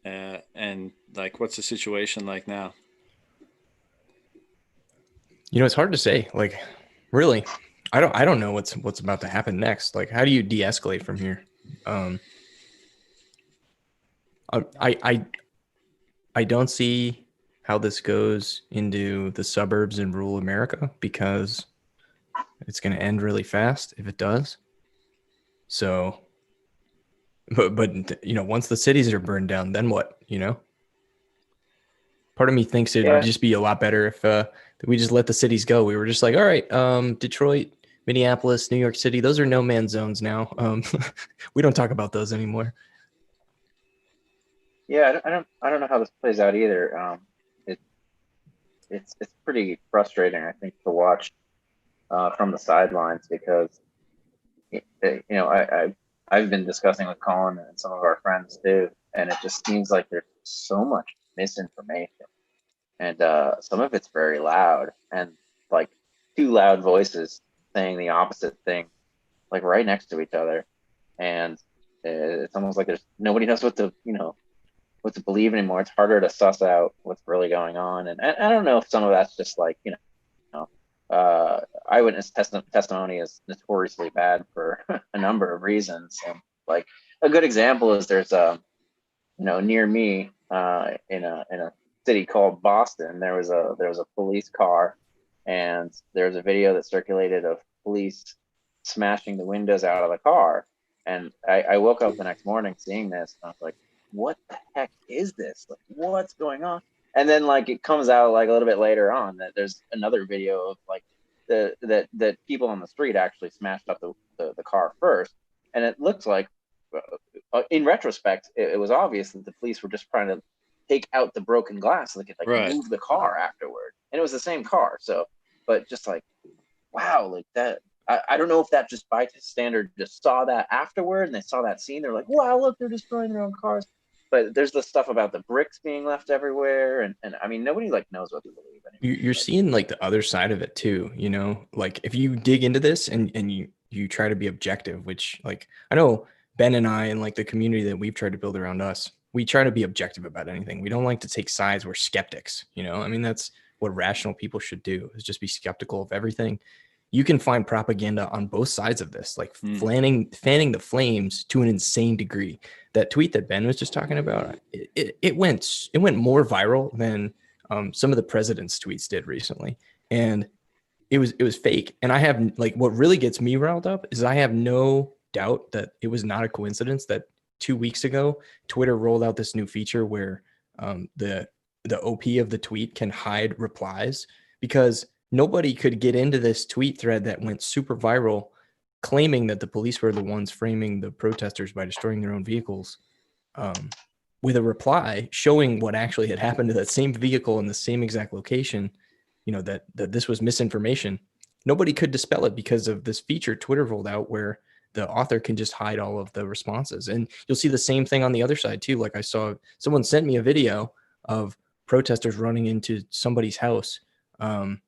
And like, what's the situation like now? It's hard to say. Like, really, I don't know what's about to happen next. Like, how do you de-escalate from here? Um, I don't see how this goes into the suburbs in rural America because it's going to end really fast if it does. So, but once the cities are burned down, then what? Part of me thinks it'd Yeah, just be a lot better if we just let the cities go. We were just like, all right, Detroit, Minneapolis, New York City, those are no man's zones now. We don't talk about those anymore. yeah. I don't know how this plays out either. It, it's pretty frustrating, I think, to watch from the sidelines because I've been discussing with Colin and some of our friends too, and it just seems like there's so much misinformation, and some of it's very loud, and like two loud voices saying the opposite thing, like right next to each other, and it's almost like there's nobody knows what to believe anymore. It's harder to suss out what's really going on, and I don't know if some of that's just like know, eyewitness testimony is notoriously bad for a number of reasons. And like a good example is there's near me in a city called Boston, there was a police car, and there's a video that circulated of police smashing the windows out of the car. And I woke up the next morning seeing this, and I was like, "What the heck is this? Like, what's going on?" And then like it comes out like a little bit later on that there's another video of like that people on the street actually smashed up the car first, and it looks like in retrospect, it was obvious that the police were just trying to take out the broken glass so they could like Right. move the car afterward, and it was the same car. So, but just like, wow, like that. I don't know if that just by standard just saw that afterward and they saw that scene. They're like, wow, look, they're destroying their own cars. But there's the stuff about the bricks being left everywhere, and I mean, nobody like knows what to believe anymore. You're Like, seeing like the other side of it too. Like if you dig into this and you try to be objective, which like I know Ben and I and like the community that we've tried to build around us, we try to be objective about anything. We don't like to take sides. We're skeptics. I mean, that's what rational people should do, is just be skeptical of everything. You can find propaganda on both sides of this, like Hmm. fanning the flames to an insane degree. That tweet that Ben was just talking about, it went more viral than some of the president's tweets did recently, and it was fake. And I have, like, what really gets me riled up is I have no doubt that it was not a coincidence that 2 weeks ago Twitter rolled out this new feature where the OP of the tweet can hide replies, because nobody could get into this tweet thread that went super viral claiming that the police were the ones framing the protesters by destroying their own vehicles, um, with a reply showing what actually had happened to that same vehicle in the same exact location. That this was misinformation. Nobody could dispel it because of this feature Twitter rolled out where the author can just hide all of the responses. And you'll see the same thing on the other side too. Like, I saw someone sent me a video of protesters running into somebody's house, um,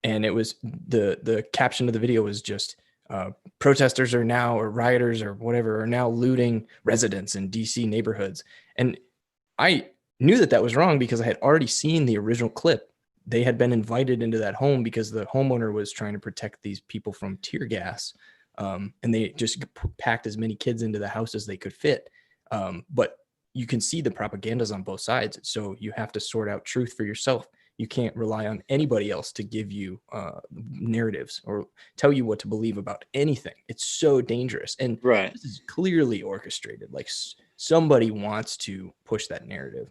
and it was the caption of the video was just, protesters are now, or rioters or whatever, are now looting residents in DC neighborhoods. And I knew that that was wrong because I had already seen the original clip. They had been invited into that home because the homeowner was trying to protect these people from tear gas, and they just packed as many kids into the house as they could fit. But you can see the propagandas on both sides, so you have to sort out truth for yourself. You can't rely on anybody else to give you narratives or tell you what to believe about anything. It's so dangerous, and Right. this is clearly orchestrated. Like, somebody wants to push that narrative.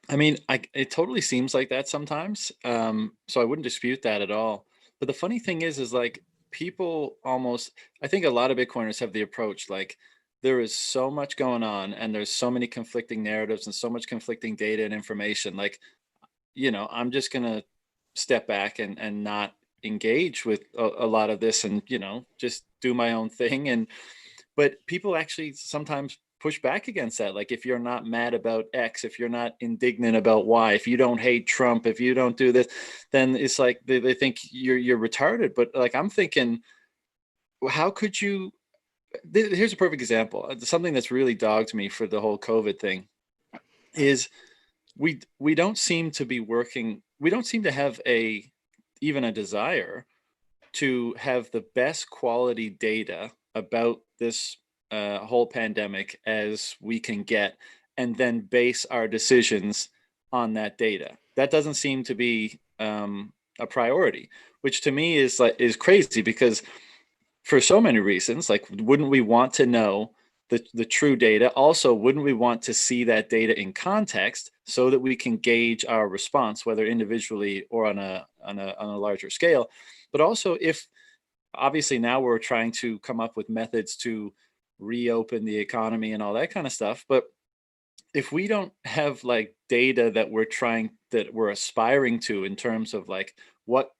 I mean, it totally seems like that sometimes. So I wouldn't dispute that at all. But the funny thing is like people almost, I think a lot of Bitcoiners have the approach like there is so much going on and there's so many conflicting narratives and so much conflicting data and information. Like, I'm just gonna step back and not engage with a lot of this and just do my own thing. And but people actually sometimes push back against that. Like if you're not mad about X, if you're not indignant about Y, if you don't hate Trump, if you don't do this, then it's like they think you're retarded. But like I'm thinking, well, how could you? Here's a perfect example. Something that's really dogged me for the whole COVID thing. is we don't seem to be working. We don't seem to have even a desire to have the best quality data about this whole pandemic as we can get, and then base our decisions on that data. That doesn't seem to be a priority, which to me is crazy, because for so many reasons, like, wouldn't we want to know the true data? Also, wouldn't we want to see that data in context so that we can gauge our response, whether individually or on a larger scale? But also, if obviously now we're trying to come up with methods to reopen the economy and all that kind of stuff, but if we don't have like data that we're aspiring to in terms of like what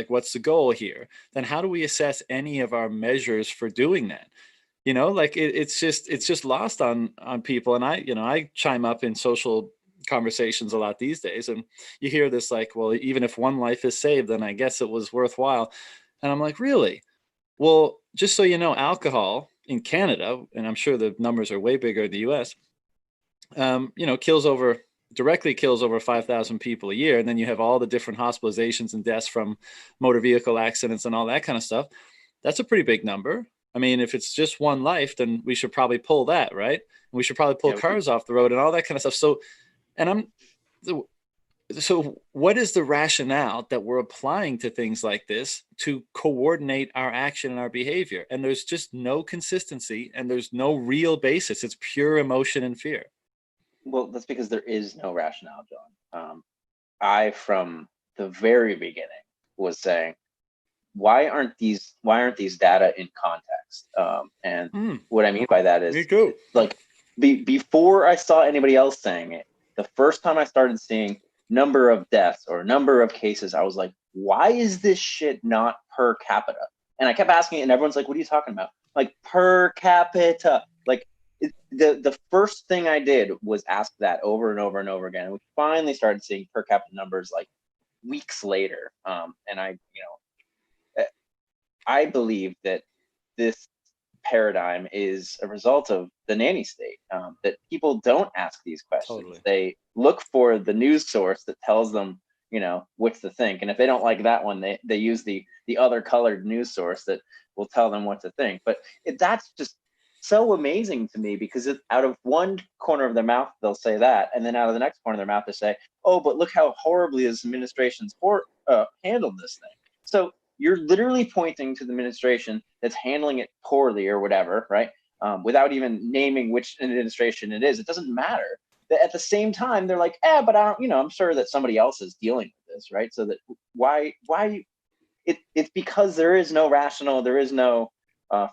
what's the goal here, then how do we assess any of our measures for doing that? Like, it's just lost on people. And I chime up in social conversations a lot these days, and you hear this like, well, even if one life is saved, then I guess it was worthwhile. And I'm like, really? Well, just so you know, alcohol in Canada, and I'm sure the numbers are way bigger in the US, kills over directly kills over 5,000 people a year. And then you have all the different hospitalizations and deaths from motor vehicle accidents and all that kind of stuff. That's a pretty big number. I mean, if it's just one life, then we should probably pull that, right? We should probably pull Yeah, cars off the road and all that kind of stuff. And I'm, so what is the rationale that we're applying to things like this to coordinate our action and our behavior? And there's just no consistency, and there's no real basis. It's pure emotion and fear. well, that's because there is no rationale, John. I, from the very beginning, was saying, why aren't these data in context? And what I mean by that Me is, too. like, before I saw anybody else saying it, the first time I started seeing number of deaths or number of cases, I was like, why is this shit not per capita? And I kept asking it, and everyone's like, what are you talking about? Like, per capita. Like, the first thing I did was ask that over and over and over again. And we finally started seeing per capita numbers like weeks later. And I believe that this paradigm is a result of the nanny state, that people don't ask these questions. Totally. They look for the news source that tells them, what to think. And if they don't like that one, they use the other colored news source that will tell them what to think. But that's just so amazing to me, because out of one corner of their mouth, they'll say that. And then out of the next corner of their mouth, they say, oh, but look how horribly this administration's handled this thing. So you're literally pointing to the administration that's handling it poorly or whatever, right? Without even naming which administration it is. It doesn't matter. At the same time, they're like, but I don't, I'm sure that somebody else is dealing with this, right? So that why it's because there is no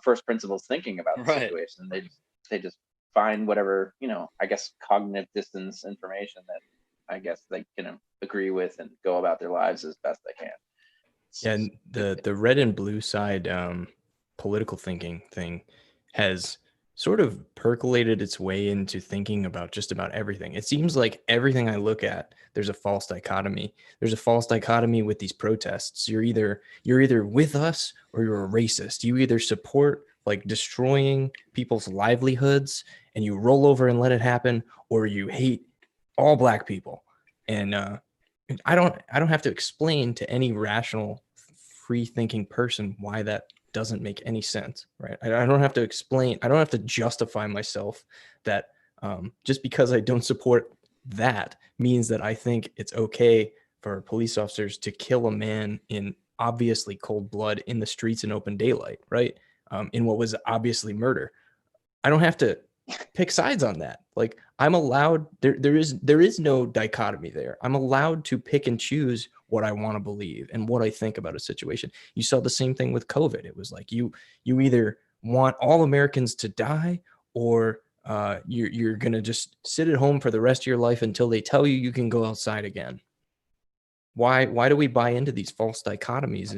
first principles thinking about the Right. situation. They just find whatever, I guess, cognitive distance information that I guess they can agree with and go about their lives as best they can. Yeah, and the red and blue side political thinking thing has sort of percolated its way into thinking about just about everything. It seems like everything I look at, there's a false dichotomy. There's a false dichotomy with these protests. You're either with us or you're a racist. You either support like destroying people's livelihoods and you roll over and let it happen, or you hate all black people. And I don't have to explain to any rational, free thinking person why that doesn't make any sense, right? I don't have to explain. I don't have to justify myself that just because I don't support that means that I think it's okay for police officers to kill a man in obviously cold blood in the streets in open daylight, right? In what was obviously murder. I don't have to pick sides on that. Like, I'm allowed, there is no dichotomy there. I'm allowed to pick and choose what I want to believe and what I think about a situation. You saw the same thing with COVID. It was like you either want all Americans to die, or you're gonna just sit at home for the rest of your life until they tell you you can go outside again. Why do we buy into these false dichotomies?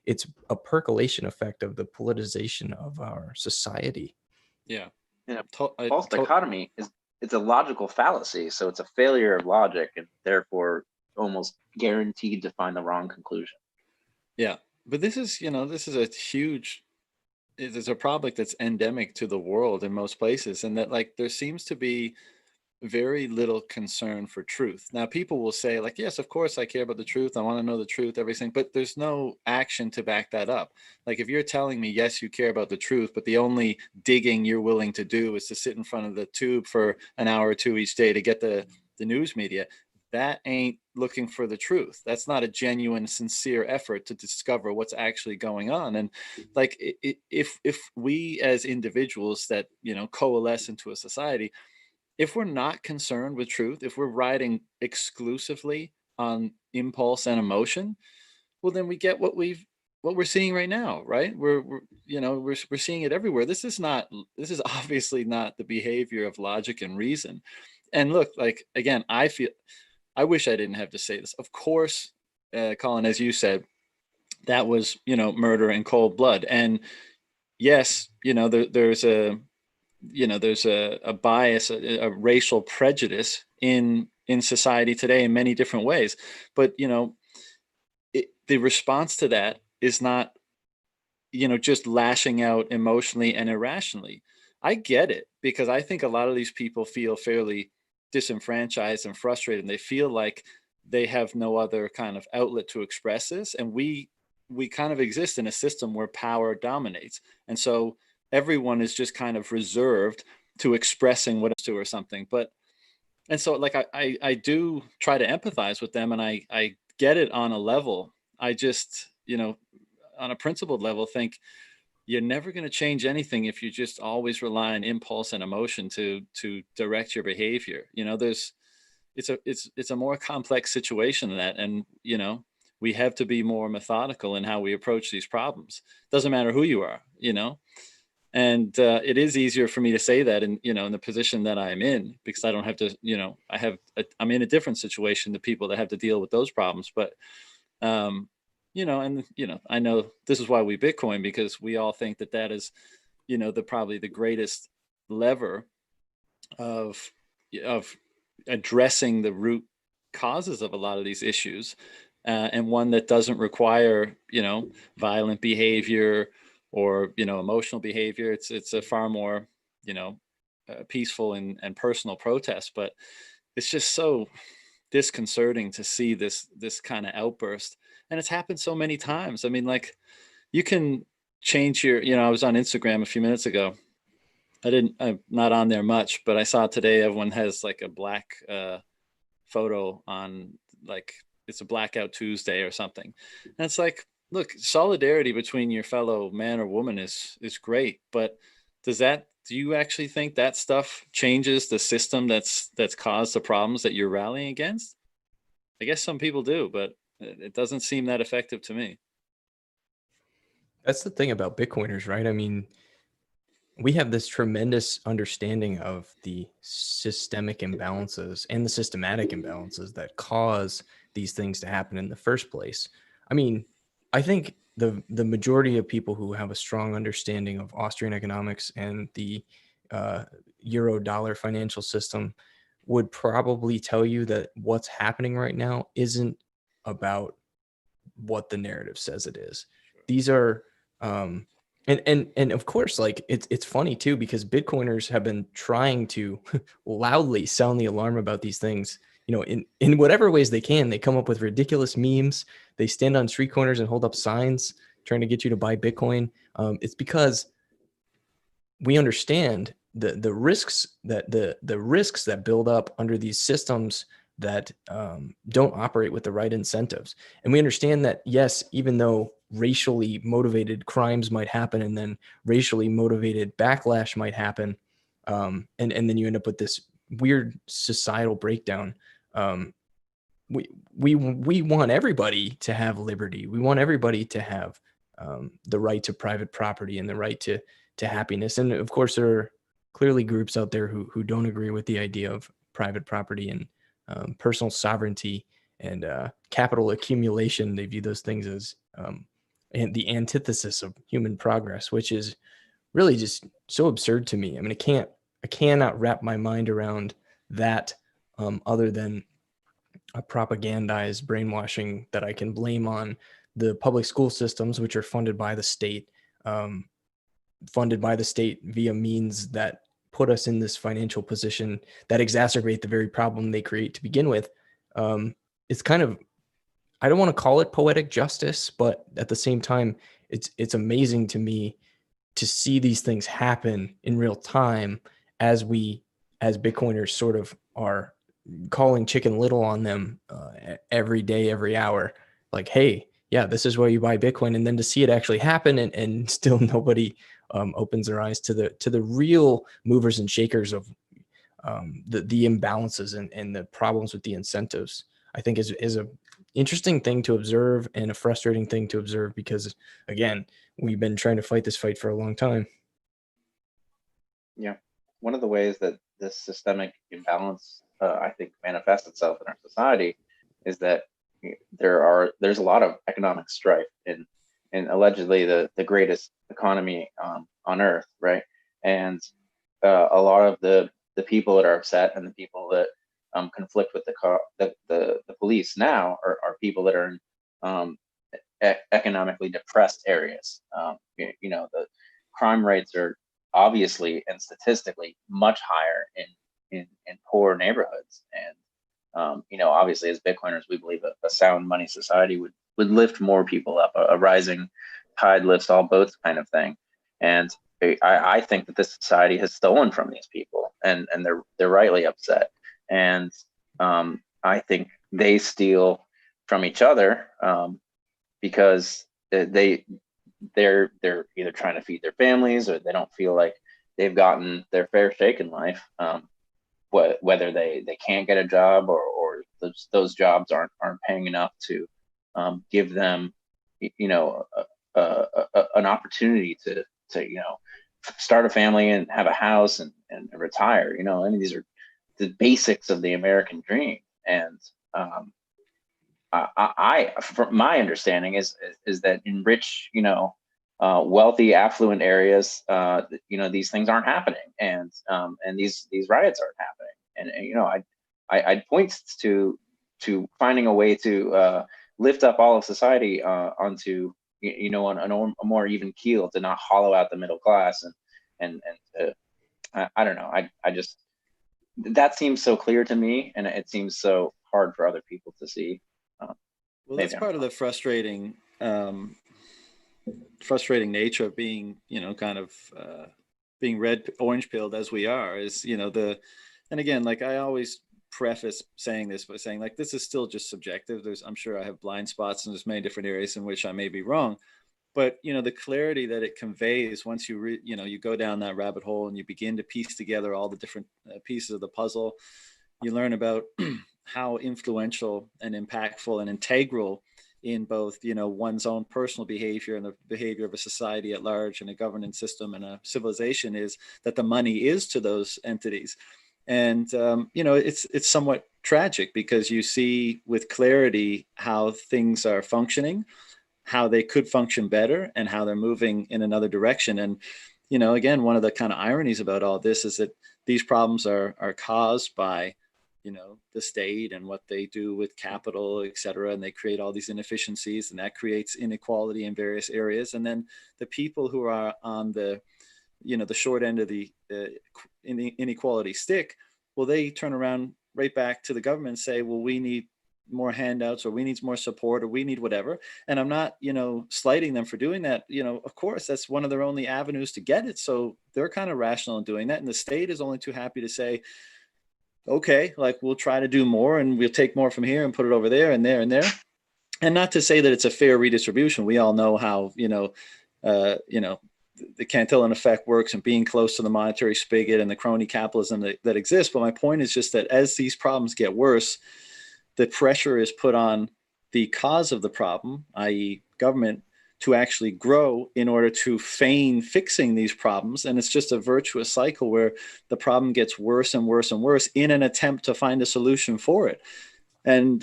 It's a percolation effect of the politicization of our society. Yeah. False dichotomy it's a logical fallacy. So it's a failure of logic, and therefore almost guaranteed to find the wrong conclusion. Yeah. But this is a huge, it's a problem that's endemic to the world in most places. And that, like, there seems to be very little concern for truth. Now, people will say, like, yes, of course I care about the truth. I want to know the truth, everything, but there's no action to back that up. Like, if you're telling me, yes, you care about the truth, but the only digging you're willing to do is to sit in front of the tube for an hour or two each day to get the news media, that ain't looking for the truth. That's not a genuine, sincere effort to discover what's actually going on. And like, if we as individuals that, you know, coalesce into a society, if we're not concerned with truth, if we're riding exclusively on impulse and emotion, well, then we get what we're seeing right now, right? We're you know, we're seeing it everywhere. This is obviously not the behavior of logic and reason. And look, like, again, I wish I didn't have to say this. Of course, Colin, as you said, that was, you know, murder in cold blood. And yes, you know, there's a, you know, there's a bias, a racial prejudice in society today in many different ways. But, you know, the response to that is not, you know, just lashing out emotionally and irrationally. I get it, because I think a lot of these people feel fairly disenfranchised and frustrated, and they feel like they have no other kind of outlet to express this. And we kind of exist in a system where power dominates, and so everyone is just kind of reserved to expressing what to or something. But and so, like, I do try to empathize with them, and I get it on a level. I just, you know, on a principled level, think you're never going to change anything if you just always rely on impulse and emotion to direct your behavior. You know, there's it's a more complex situation than that. And, you know, we have to be more methodical in how we approach these problems. Doesn't matter who you are, you know. And it is easier for me to say that in, you know, in the position that I'm in, because I don't have to, you know, I'm in a different situation to people that have to deal with those problems. But um you know, and, you know, I know this is why we Bitcoin, because we all think that that is, you know, the probably the greatest lever of of addressing the root causes of a lot of these issues, and one that doesn't require, you know, violent behavior or, you know, emotional behavior. It's a far more, you know, peaceful and personal protest. But it's just so disconcerting to see this kind of outburst, and it's happened so many times. I mean, like, you can change your, you know, I was on Instagram a few minutes ago. I'm not on there much, but I saw today everyone has like a black photo on, like, it's a blackout Tuesday or something. And it's like, look, solidarity between your fellow man or woman is great, but do you actually think that stuff changes the system that's caused the problems that you're rallying against? I guess some people do, but it doesn't seem that effective to me. That's the thing about Bitcoiners, right? I mean, we have this tremendous understanding of the systemic imbalances and the systematic imbalances that cause these things to happen in the first place. I mean, I think the majority of people who have a strong understanding of Austrian economics and the euro dollar financial system would probably tell you that what's happening right now isn't about what the narrative says it is. These are um and of course, like, it's funny too, because Bitcoiners have been trying to loudly sound the alarm about these things, you know, in whatever ways they can. They come up with ridiculous memes. They stand on street corners and hold up signs trying to get you to buy Bitcoin. It's because we understand the risks that the risks that build up under these systems that don't operate with the right incentives. And we understand that, yes, even though racially motivated crimes might happen, and then racially motivated backlash might happen, and then you end up with this weird societal breakdown. Um, we want everybody to have liberty. We want everybody to have the right to private property and the right to happiness. And of course, there are clearly groups out there who don't agree with the idea of private property and personal sovereignty and capital accumulation. They view those things as and the antithesis of human progress, which is really just so absurd to me. I mean, I cannot wrap my mind around that, other than a propagandized brainwashing that I can blame on the public school systems, which are funded by the state via means that put us in this financial position that exacerbate the very problem they create to begin with. It's kind of, I don't want to call it poetic justice, but at the same time, it's amazing to me to see these things happen in real time as we, as Bitcoiners, sort of are calling Chicken Little on them every day, every hour. Like, hey, yeah, this is where you buy Bitcoin, and then to see it actually happen, and still nobody opens their eyes to the real movers and shakers of the imbalances and the problems with the incentives. I think is a interesting thing to observe and a frustrating thing to observe, because again, we've been trying to fight this fight for a long time. Yeah, one of the ways that this systemic imbalance, I think, manifests itself in our society is that there's a lot of economic strife in allegedly the greatest economy on earth, right? And a lot of the people that are upset and the people that conflict with the police now are people that are in economically depressed areas. The crime rates are obviously and statistically much higher in poor neighborhoods. And obviously, as Bitcoiners, we believe a sound money society would lift more people up. A rising tide lifts all boats kind of thing. And I think that this society has stolen from these people, and they're rightly upset. And I think they steal from each other because they're either trying to feed their families, or they don't feel like they've gotten their fair shake in life. Whether they can't get a job, or those jobs aren't paying enough to give them an opportunity to start a family and have a house and retire. I mean, these are the basics of the American dream. And from my understanding is that in rich, wealthy, affluent areas, these things aren't happening, and these riots aren't happening. And I'd point to finding a way to lift up all of society onto on a more even keel, to not hollow out the middle class, and I don't know. I just, that seems so clear to me, and it seems so hard for other people to see. Well, that's part of the frustrating nature of being, kind of being orange pilled as we are, is, and again, like I always preface saying this by saying, like, this is still just subjective. I'm sure I have blind spots, and there's many different areas in which I may be wrong. But, the clarity that it conveys once you you go down that rabbit hole and you begin to piece together all the different pieces of the puzzle, you learn about how influential and impactful and integral in both, one's own personal behavior and the behavior of a society at large, and a governance system and a civilization, is that the money is to those entities. And, it's somewhat tragic, because you see with clarity how things are functioning, how they could function better, and how they're moving in another direction. And, again, one of the kind of ironies about all this is that these problems are caused by, the state and what they do with capital, et cetera. And they create all these inefficiencies, and that creates inequality in various areas. And then the people who are on the short end of the inequality stick, well, they turn around right back to the government and say, well, we need more handouts, or we need more support, or we need whatever. And I'm not, slighting them for doing that. Of course, that's one of their only avenues to get it. So they're kind of rational in doing that. And the state is only too happy to say, okay, like, we'll try to do more, and we'll take more from here and put it over there and there and there. And not to say that it's a fair redistribution. We all know how, the Cantillon effect works, and being close to the monetary spigot and the crony capitalism that exists. But my point is just that as these problems get worse, the pressure is put on the cause of the problem, i.e. government, to actually grow in order to feign fixing these problems. And it's just a virtuous cycle where the problem gets worse and worse and worse in an attempt to find a solution for it. And,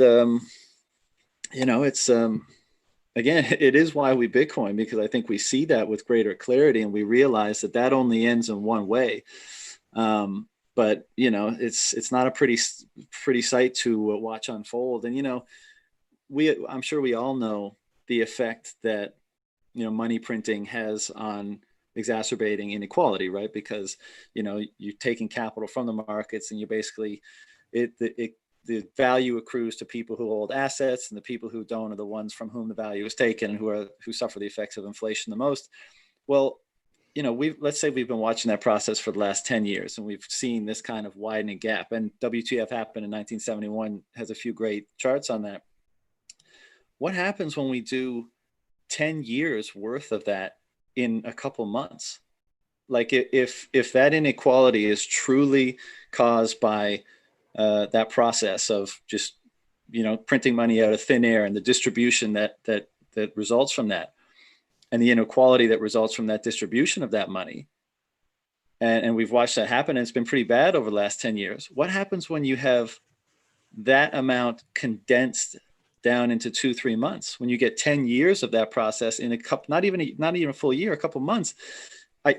it's, again, it is why we Bitcoin, because I think we see that with greater clarity, and we realize that only ends in one way. But, it's not a pretty sight to watch unfold. And, I'm sure we all know the effect that, money printing has on exacerbating inequality, right? Because, you know, you're taking capital from the markets and you basically, the value accrues to people who hold assets, and the people who don't are the ones from whom the value is taken and who suffer the effects of inflation the most. Well, you know, let's say we've been watching that process for the last 10 years and we've seen this kind of widening gap. And WTF happened in 1971 has a few great charts on that. What happens when we do 10 years worth of that in a couple months? Like if that inequality is truly caused by that process of just, you know, printing money out of thin air and the distribution that results from that, and the inequality that results from that distribution of that money, and we've watched that happen, and it's been pretty bad over the last 10 years. What happens when you have that amount condensed down into 2-3 months, when you get 10 years of that process in a couple, not even a full year, a couple months?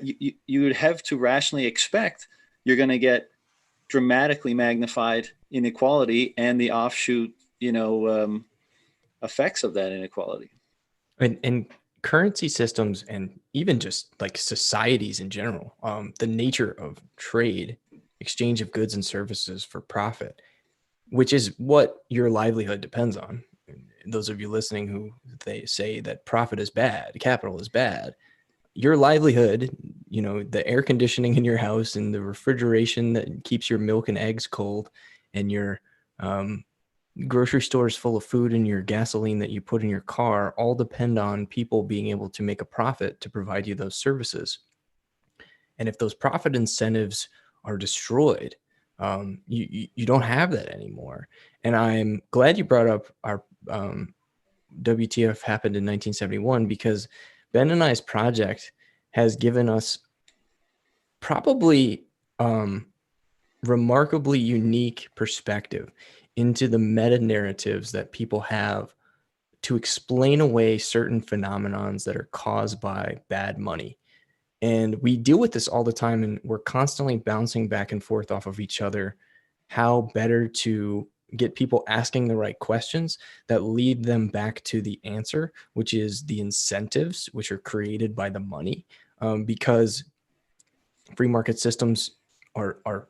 You would have to rationally expect you're going to get dramatically magnified inequality and the offshoot, you know, effects of that inequality. And currency systems, and even just like societies in general, the nature of trade, exchange of goods and services for profit, which is what your livelihood depends on. And those of you listening who they say that profit is bad, capital is bad, your livelihood, you know, the air conditioning in your house and the refrigeration that keeps your milk and eggs cold, and your grocery stores full of food, and your gasoline that you put in your car, all depend on people being able to make a profit to provide you those services. And if those profit incentives are destroyed, you don't have that anymore. And I'm glad you brought up our WTF happened in 1971, because Ben and I's project has given us probably remarkably unique perspective into the meta narratives that people have to explain away certain phenomenons that are caused by bad money. And we deal with this all the time, and we're constantly bouncing back and forth off of each other, how better to get people asking the right questions that lead them back to the answer, which is the incentives, which are created by the money. Because free market systems are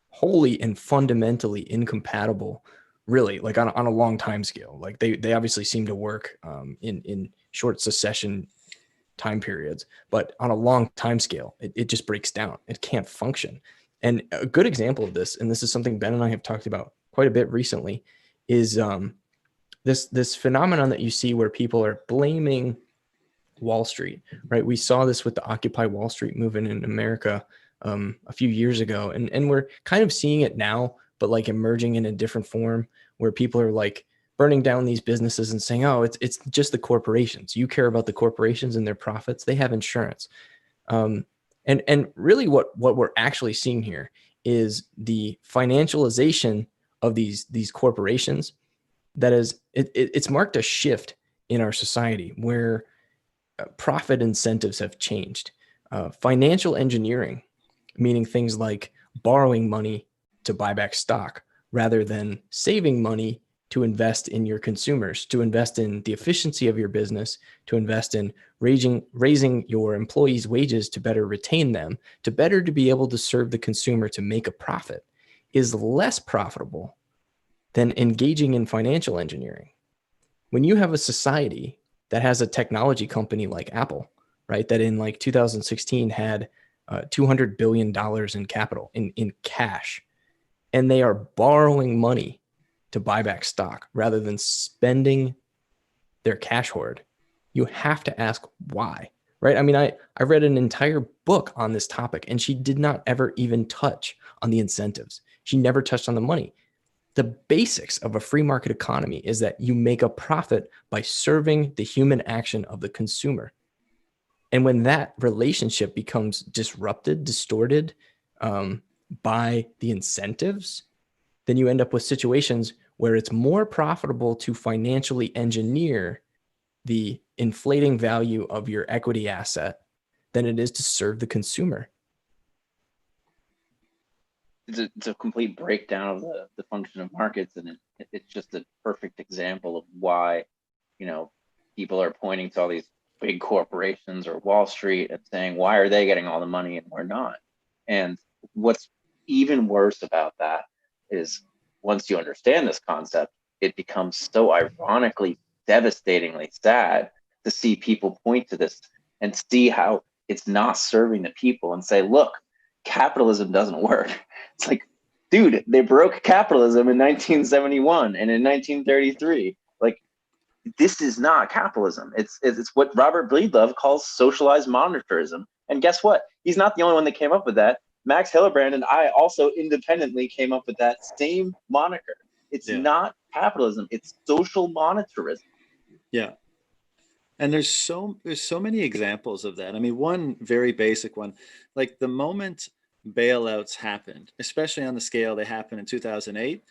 wholly and fundamentally incompatible, really, like on a long time scale. Like they obviously seem to work in short succession time periods, but on a long time scale, it just breaks down. It can't function. And a good example of this, and this is something Ben and I have talked about quite a bit recently, is this phenomenon that you see where people are blaming Wall Street, right? We saw this with the Occupy Wall Street movement in America a few years ago, and we're kind of seeing it now, but like emerging in a different form, where people are like burning down these businesses and saying, oh, it's just the corporations. You care about the corporations and their profits. They have insurance. And really what we're actually seeing here is the financialization of these corporations. That is, it's marked a shift in our society where profit incentives have changed. Financial engineering, meaning things like borrowing money to buy back stock rather than saving money to invest in your consumers, to invest in the efficiency of your business, to invest in raising your employees' wages to better retain them, to be able to serve the consumer to make a profit, is less profitable than engaging in financial engineering. When you have a society that has a technology company like Apple, right, that in like 2016 had $200 billion in capital, in cash, and they are borrowing money to buy back stock rather than spending their cash hoard, you have to ask why, right? I mean, I read an entire book on this topic, and she did not ever even touch on the incentives. She never touched on the money. The basics of a free market economy is that you make a profit by serving the human action of the consumer. And when that relationship becomes disrupted, distorted by the incentives, then you end up with situations where it's more profitable to financially engineer the inflating value of your equity asset than it is to serve the consumer. It's a complete breakdown of the function of markets, and it's just a perfect example of why, you know, people are pointing to all these big corporations or Wall Street and saying, why are they getting all the money and we're not? And what's even worse about that is once you understand this concept, it becomes so ironically, devastatingly sad to see people point to this and see how it's not serving the people and say, look, capitalism doesn't work. It's like, dude, they broke capitalism in 1971 and in 1933. Like, this is not capitalism. It's what Robert Breedlove calls socialized monetarism. And guess what? He's not the only one that came up with that. Max Hillebrand and I also independently came up with that same moniker. It's not capitalism. It's social monetarism. Yeah. And there's so many examples of that. I mean, one very basic one, like the moment bailouts happened, especially on the scale they happened in 2008,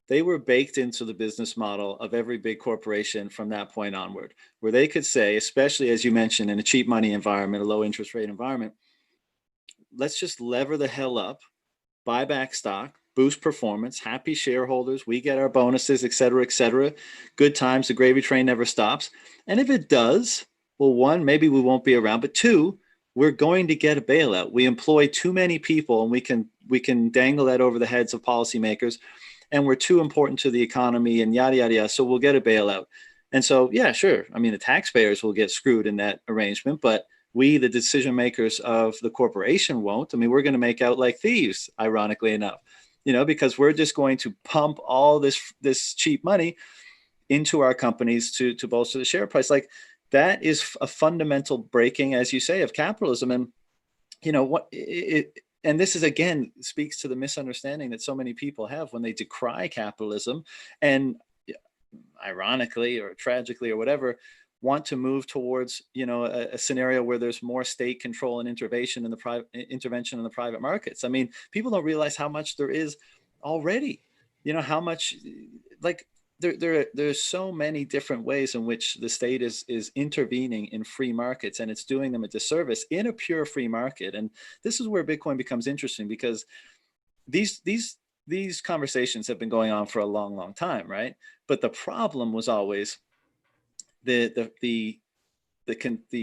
they were baked into the business model of every big corporation from that point onward, where they could say, especially as you mentioned, in a cheap money environment, a low interest rate environment, let's just lever the hell up, buy back stock, boost performance, happy shareholders, we get our bonuses, et cetera, et cetera. Good times, the gravy train never stops. And if it does, well, one, maybe we won't be around, but two, we're going to get a bailout. We employ too many people and we can dangle that over the heads of policymakers, and we're too important to the economy and yada, yada, yada. So we'll get a bailout. And so, yeah, sure. I mean, the taxpayers will get screwed in that arrangement, but we, the decision makers of the corporation, won't. I mean, we're going to make out like thieves, ironically enough, because we're just going to pump all this cheap money into our companies to bolster the share price. Like, that is a fundamental breaking, as you say, of capitalism. And and this is, again, speaks to the misunderstanding that so many people have when they decry capitalism and, ironically or tragically or whatever, want to move towards a scenario where there's more state control and intervention in the private markets. I mean, people don't realize how much there is already. How much, like, there's so many different ways in which the state is intervening in free markets, and it's doing them a disservice in a pure free market. And this is where Bitcoin becomes interesting, because these conversations have been going on for a long, long time, right? But the problem was always the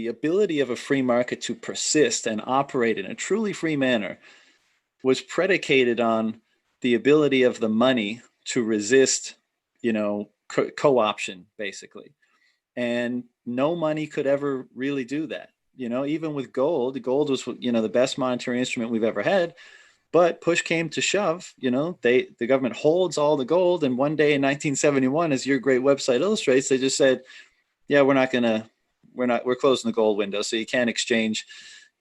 ability of a free market to persist and operate in a truly free manner was predicated on the ability of the money to resist, co-option, basically. And no money could ever really do that. Even with gold was, the best monetary instrument we've ever had. But push came to shove, the government holds all the gold. And one day in 1971, as your great website illustrates, they just said, yeah, we're closing the gold window. So you can't exchange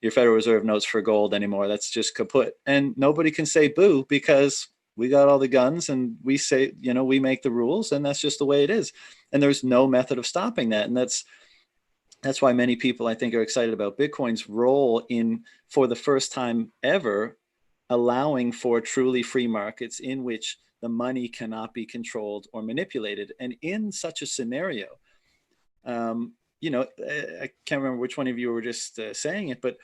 your Federal Reserve notes for gold anymore. That's just kaput. And nobody can say boo, because we got all the guns and we say, we make the rules, and that's just the way it is. And there's no method of stopping that. And that's why many people, I think, are excited about Bitcoin's role in, for the first time ever, allowing for truly free markets in which the money cannot be controlled or manipulated. And in such a scenario, I can't remember which one of you were just saying it, but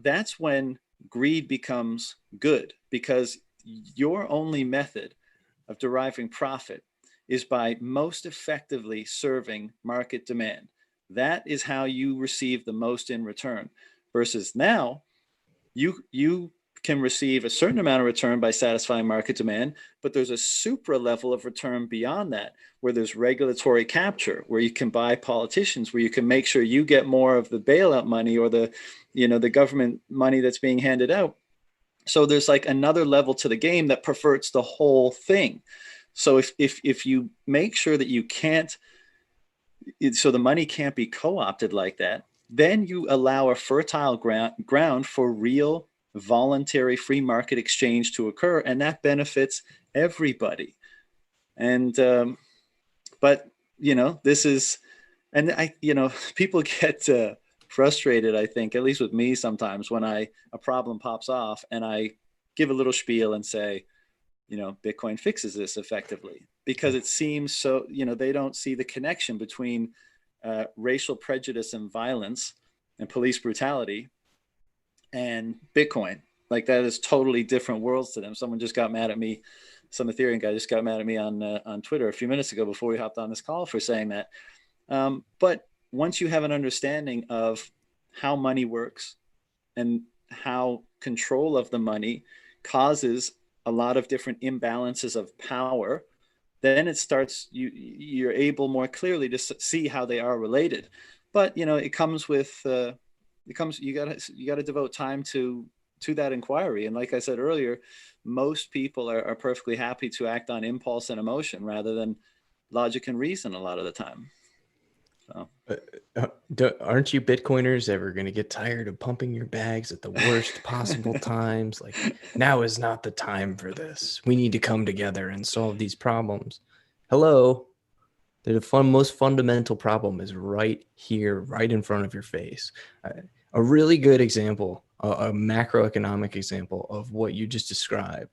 that's when greed becomes good, because your only method of deriving profit is by most effectively serving market demand. That is how you receive the most in return. Versus now, you can receive a certain amount of return by satisfying market demand, but there's a supra level of return beyond that, where there's regulatory capture, where you can buy politicians, where you can make sure you get more of the bailout money or the government money that's being handed out. So there's like another level to the game that perverts the whole thing. So if you make sure that you can't, so the money can't be co-opted like that, then you allow a fertile ground for real voluntary free market exchange to occur, and that benefits everybody. And but this is, and people get frustrated, I think, at least with me sometimes, when a problem pops off and I give a little spiel and say, Bitcoin fixes this effectively, because it seems so, they don't see the connection between racial prejudice and violence and police brutality and Bitcoin. Like, that is totally different worlds to them. Someone just got mad at me. Some Ethereum guy just got mad at me on Twitter a few minutes ago before we hopped on this call for saying that. But once you have an understanding of how money works and how control of the money causes a lot of different imbalances of power, then it starts, you're able more clearly to see how they are related. But it comes with you got to devote time to that inquiry. And like I said earlier, most people are perfectly happy to act on impulse and emotion rather than logic and reason a lot of the time. So Aren't you Bitcoiners ever going to get tired of pumping your bags at the worst possible times? Like, now is not the time for this. We need to come together and solve these problems. Hello. The most fundamental problem is right here, right in front of your face. A really good example, a macroeconomic example of what you just described,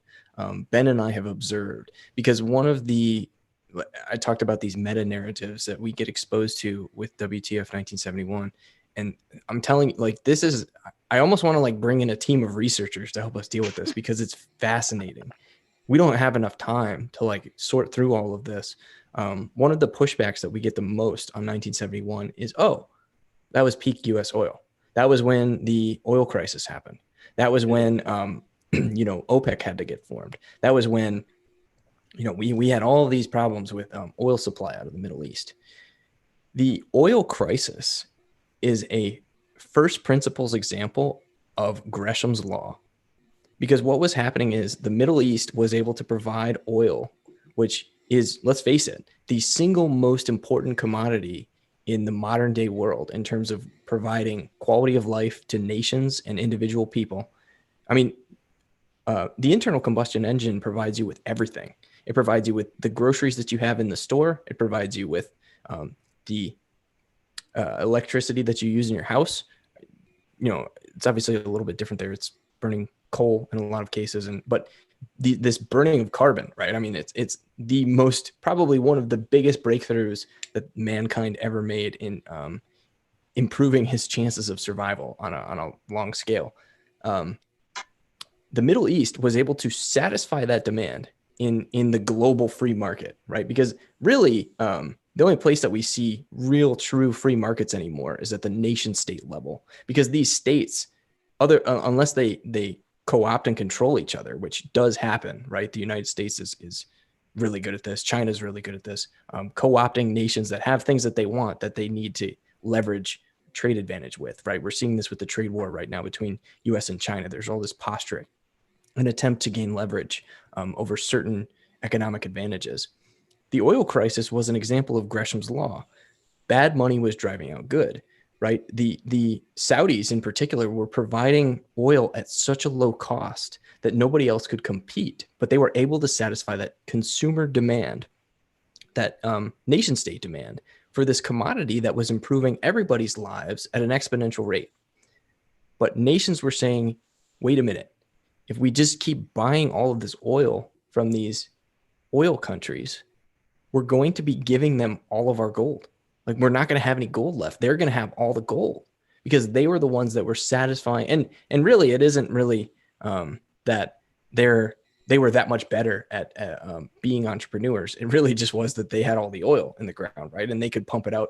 Ben and I have observed, because I talked about these meta narratives that we get exposed to with WTF 1971. And I'm telling you, like, I almost want to like bring in a team of researchers to help us deal with this because it's fascinating. We don't have enough time to like sort through all of this. One of the pushbacks that we get the most on 1971 is, oh, that was peak US oil. That was when the oil crisis happened. That was when, OPEC had to get formed. That was when, we had all of these problems with oil supply out of the Middle East. The oil crisis is a first principles example of Gresham's law, because what was happening is the Middle East was able to provide oil, which is, let's face it, the single most important commodity in the modern day world in terms of providing quality of life to nations and individual people. I mean, the internal combustion engine provides you with everything. It provides you with the groceries that you have in the store. It provides you with the electricity that you use in your house. It's obviously a little bit different there. It's burning coal in a lot of cases, but this burning of carbon, right? I mean, it's the most, probably one of the biggest breakthroughs that mankind ever made in improving his chances of survival on a long scale. The Middle East was able to satisfy that demand in the global free market, right? Because really, the only place that we see real, true free markets anymore is at the nation state level, because these states, unless they co-opt and control each other, which does happen, right? The United States is really good at this. China's really good at this. Co-opting nations that have things that they want, that they need to leverage trade advantage with, right? We're seeing this with the trade war right now between US and China. There's all this posturing, an attempt to gain leverage over certain economic advantages. The oil crisis was an example of Gresham's law. Bad money was driving out good, right? The Saudis in particular were providing oil at such a low cost that nobody else could compete, but they were able to satisfy that consumer demand, that nation state demand for this commodity that was improving everybody's lives at an exponential rate. But nations were saying, wait a minute, if we just keep buying all of this oil from these oil countries, we're going to be giving them all of our gold. Like, we're not going to have any gold left. They're going to have all the gold because they were the ones that were satisfying. And really, it isn't really that they were that much better at being entrepreneurs. It really just was that they had all the oil in the ground, right? And they could pump it out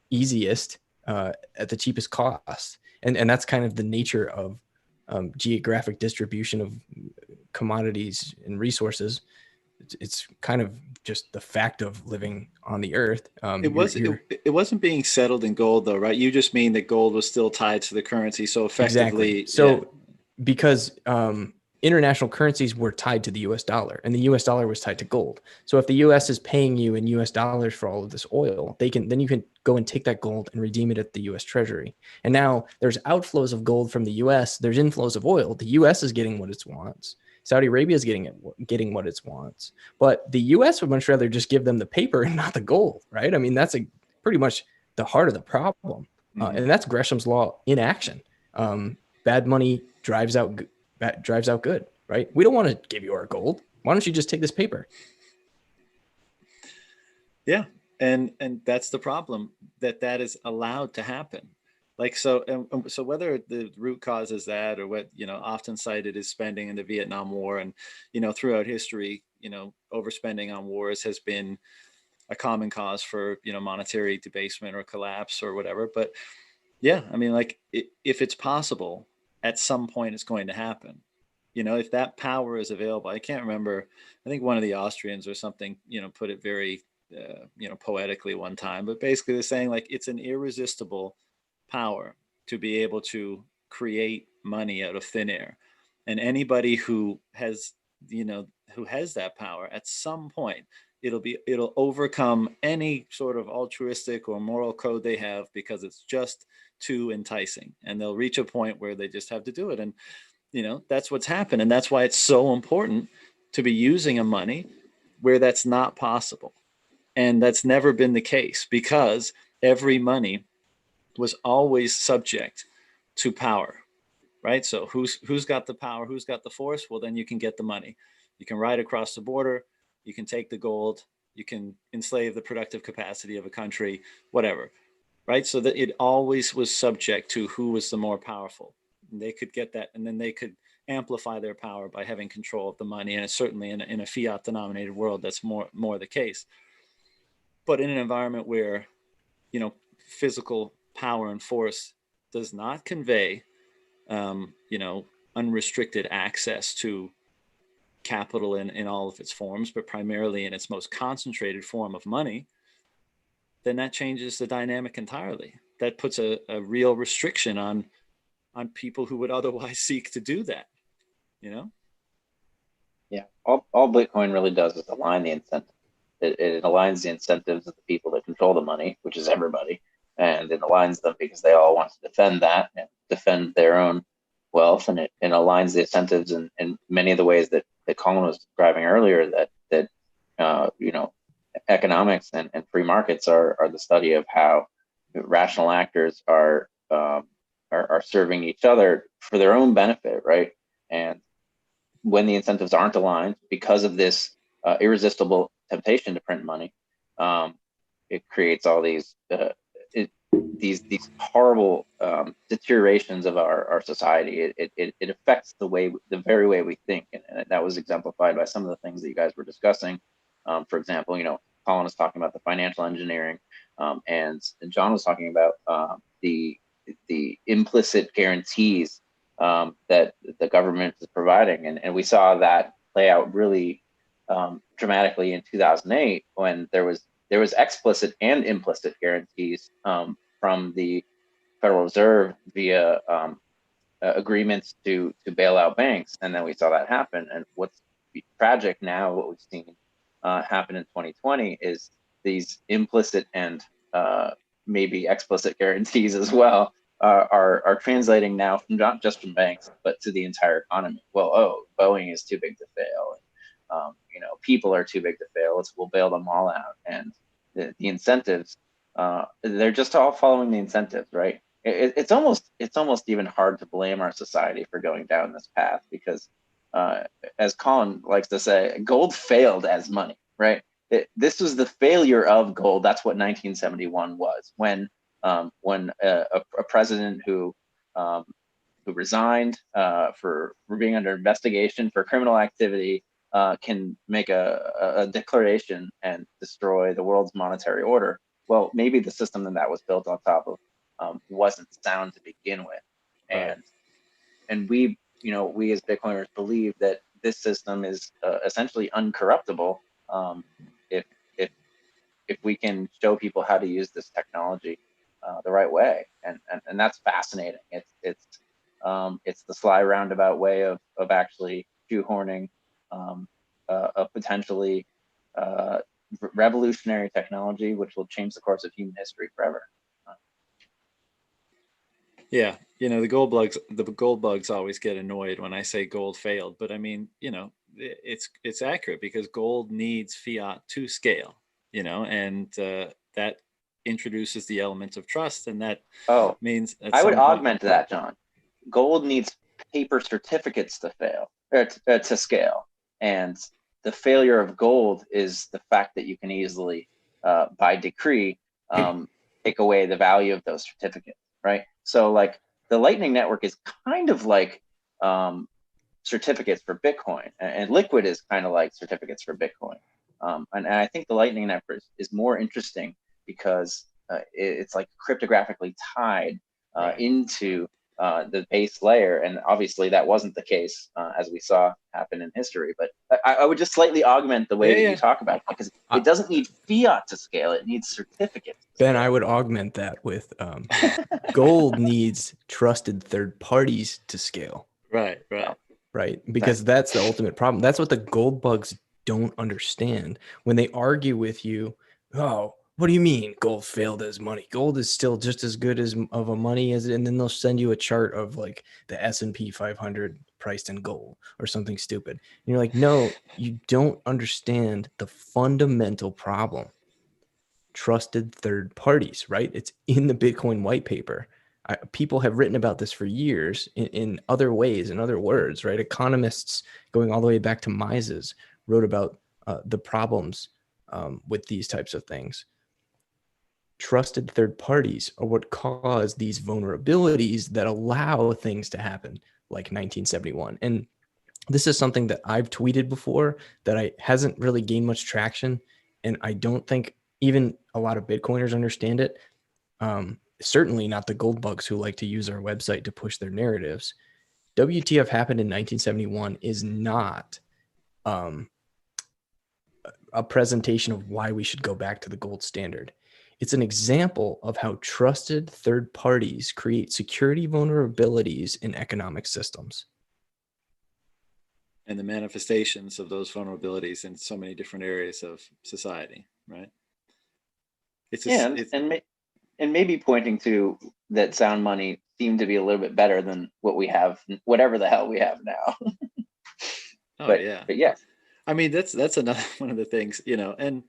easiest at the cheapest cost. And that's kind of the nature of geographic distribution of commodities and resources. It's kind of just the fact of living on the earth. It wasn't being settled in gold though, right? You just mean that gold was still tied to the currency. So effectively, exactly. So because international currencies were tied to the US dollar, and the US dollar was tied to gold. So if the US is paying you in US dollars for all of this oil, then you can go and take that gold and redeem it at the US Treasury. And now there's outflows of gold from the US, there's inflows of oil. The US is getting what it wants. Saudi Arabia is getting what it wants, but the U.S. would much rather just give them the paper and not the gold, right? I mean, that's pretty much the heart of the problem, and that's Gresham's law in action. Bad money drives out good, right? We don't want to give you our gold. Why don't you just take this paper? Yeah, and that's the problem, that is allowed to happen. Like, so whether the root cause is that, or what often cited is spending in the Vietnam War, and throughout history, overspending on wars has been a common cause for, monetary debasement or collapse or whatever. But yeah, I mean, like if it's possible, at some point it's going to happen. If that power is available. I can't remember. I think one of the Austrians or something, put it very, poetically one time. But basically, they're saying like it's an irresistible power to be able to create money out of thin air, and anybody who has that power at some point, it'll overcome any sort of altruistic or moral code they have, because it's just too enticing, and they'll reach a point where they just have to do it. And that's what's happened, and that's why it's so important to be using a money where that's not possible. And that's never been the case, because every money was always subject to power, right? So who's got the power, who's got the force? Well, then you can get the money. You can ride across the border, you can take the gold, you can enslave the productive capacity of a country, whatever, right? So that it always was subject to who was the more powerful. And they could get that, and then they could amplify their power by having control of the money. And it's certainly in a fiat denominated world, that's more the case. But in an environment where, physical power and force does not convey, unrestricted access to capital in all of its forms, but primarily in its most concentrated form of money, then that changes the dynamic entirely. That puts a real restriction on people who would otherwise seek to do that, Yeah, all Bitcoin really does is align the incentive. It aligns the incentives of the people that control the money, which is everybody, and it aligns them because they all want to defend that and defend their own wealth, and it aligns the incentives in many of the ways that Colin was describing earlier. That economics and free markets are the study of how rational actors are serving each other for their own benefit, right? And when the incentives aren't aligned because of this irresistible temptation to print money, it creates all these horrible deteriorations of our society. It affects the very way we think, and that was exemplified by some of the things that you guys were discussing. For example, Colin was talking about the financial engineering, and John was talking about the implicit guarantees that the government is providing, and we saw that play out really dramatically in 2008 when there was explicit and implicit guarantees from the Federal Reserve via agreements to bail out banks, and then we saw that happen. And what's tragic now, what we've seen happen in 2020, is these implicit and maybe explicit guarantees as well are translating now from not just from banks but to the entire economy. Well, Boeing is too big to fail. People are too big to fail. We'll bail them all out. And the incentives, they're just all following the incentives, right? It's almost even hard to blame our society for going down this path, because as Colin likes to say, gold failed as money, right? This was the failure of gold. That's what 1971 was, when a president who resigned for being under investigation for criminal activity can make a declaration and destroy the world's monetary order. Well, maybe the system that was built on top of wasn't sound to begin with, Right. and we as Bitcoiners believe that this system is essentially uncorruptible if if we can show people how to use this technology the right way, and that's fascinating. It's the sly roundabout way of actually shoehorning a potentially revolutionary technology which will change the course of human history forever. Yeah, the gold bugs always get annoyed when I say gold failed, but I mean, it's accurate, because gold needs fiat to scale, and that introduces the element of trust, and that Oh, means at I would some point. augment that, John. Gold needs paper certificates to fail, or to scale, and the failure of gold is the fact that you can easily, by decree, take away the value of those certificates, right? So, like, the Lightning Network is kind of like certificates for Bitcoin, and Liquid is kind of like certificates for Bitcoin. And I think the Lightning Network is more interesting because it's like cryptographically tied Right. into the base layer. And obviously that wasn't the case as we saw happen in history. But I would just slightly augment the way Yeah, that yeah. you talk about it, because it doesn't need fiat to scale, it needs certificates to Ben, scale. I would augment that with gold needs trusted third parties to scale, Right, right. Well, right? Because that's the ultimate problem. That's what the gold bugs don't understand when they argue with you. Oh, what do you mean gold failed as money? Gold is still just as good as of a money as, and then they'll send you a chart of like the S&P 500 priced in gold or something stupid. And you're like, no, you don't understand the fundamental problem. Trusted third parties, right? It's in the Bitcoin white paper. People have written about this for years in other ways, in other words, right? Economists going all the way back to Mises wrote about the problems with these types of things. Trusted third parties are what cause these vulnerabilities that allow things to happen like 1971. And this is something that I've tweeted before that I hasn't really gained much traction. And I don't think even a lot of Bitcoiners understand it. Certainly not the gold bugs who like to use our website to push their narratives. WTF happened in 1971 is not a presentation of why we should go back to the gold standard. It's an example of how trusted third parties create security vulnerabilities in economic systems. And the manifestations of those vulnerabilities in so many different areas of society, right? It's yeah, just, it's, and maybe pointing to that sound money seemed to be a little bit better than what we have, whatever the hell we have now. oh yeah. But yes. I mean, that's another one of the things, and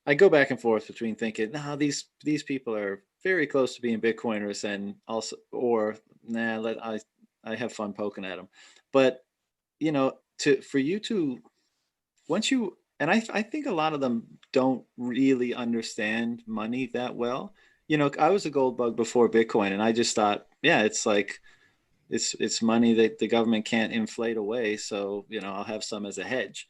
I go back and forth between thinking, nah, these people are very close to being Bitcoiners, and also, or nah, I have fun poking at them. But for you to, once you, and I think a lot of them don't really understand money that well. I was a gold bug before Bitcoin, and I just thought, yeah, it's like it's money that the government can't inflate away, so I'll have some as a hedge.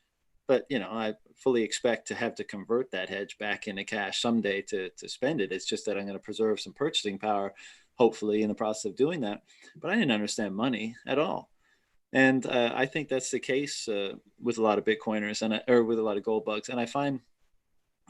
But I fully expect to have to convert that hedge back into cash someday to spend it. It's just that I'm going to preserve some purchasing power, hopefully, in the process of doing that. But I didn't understand money at all. And I think that's the case with a lot of Bitcoiners or with a lot of gold bugs. And I find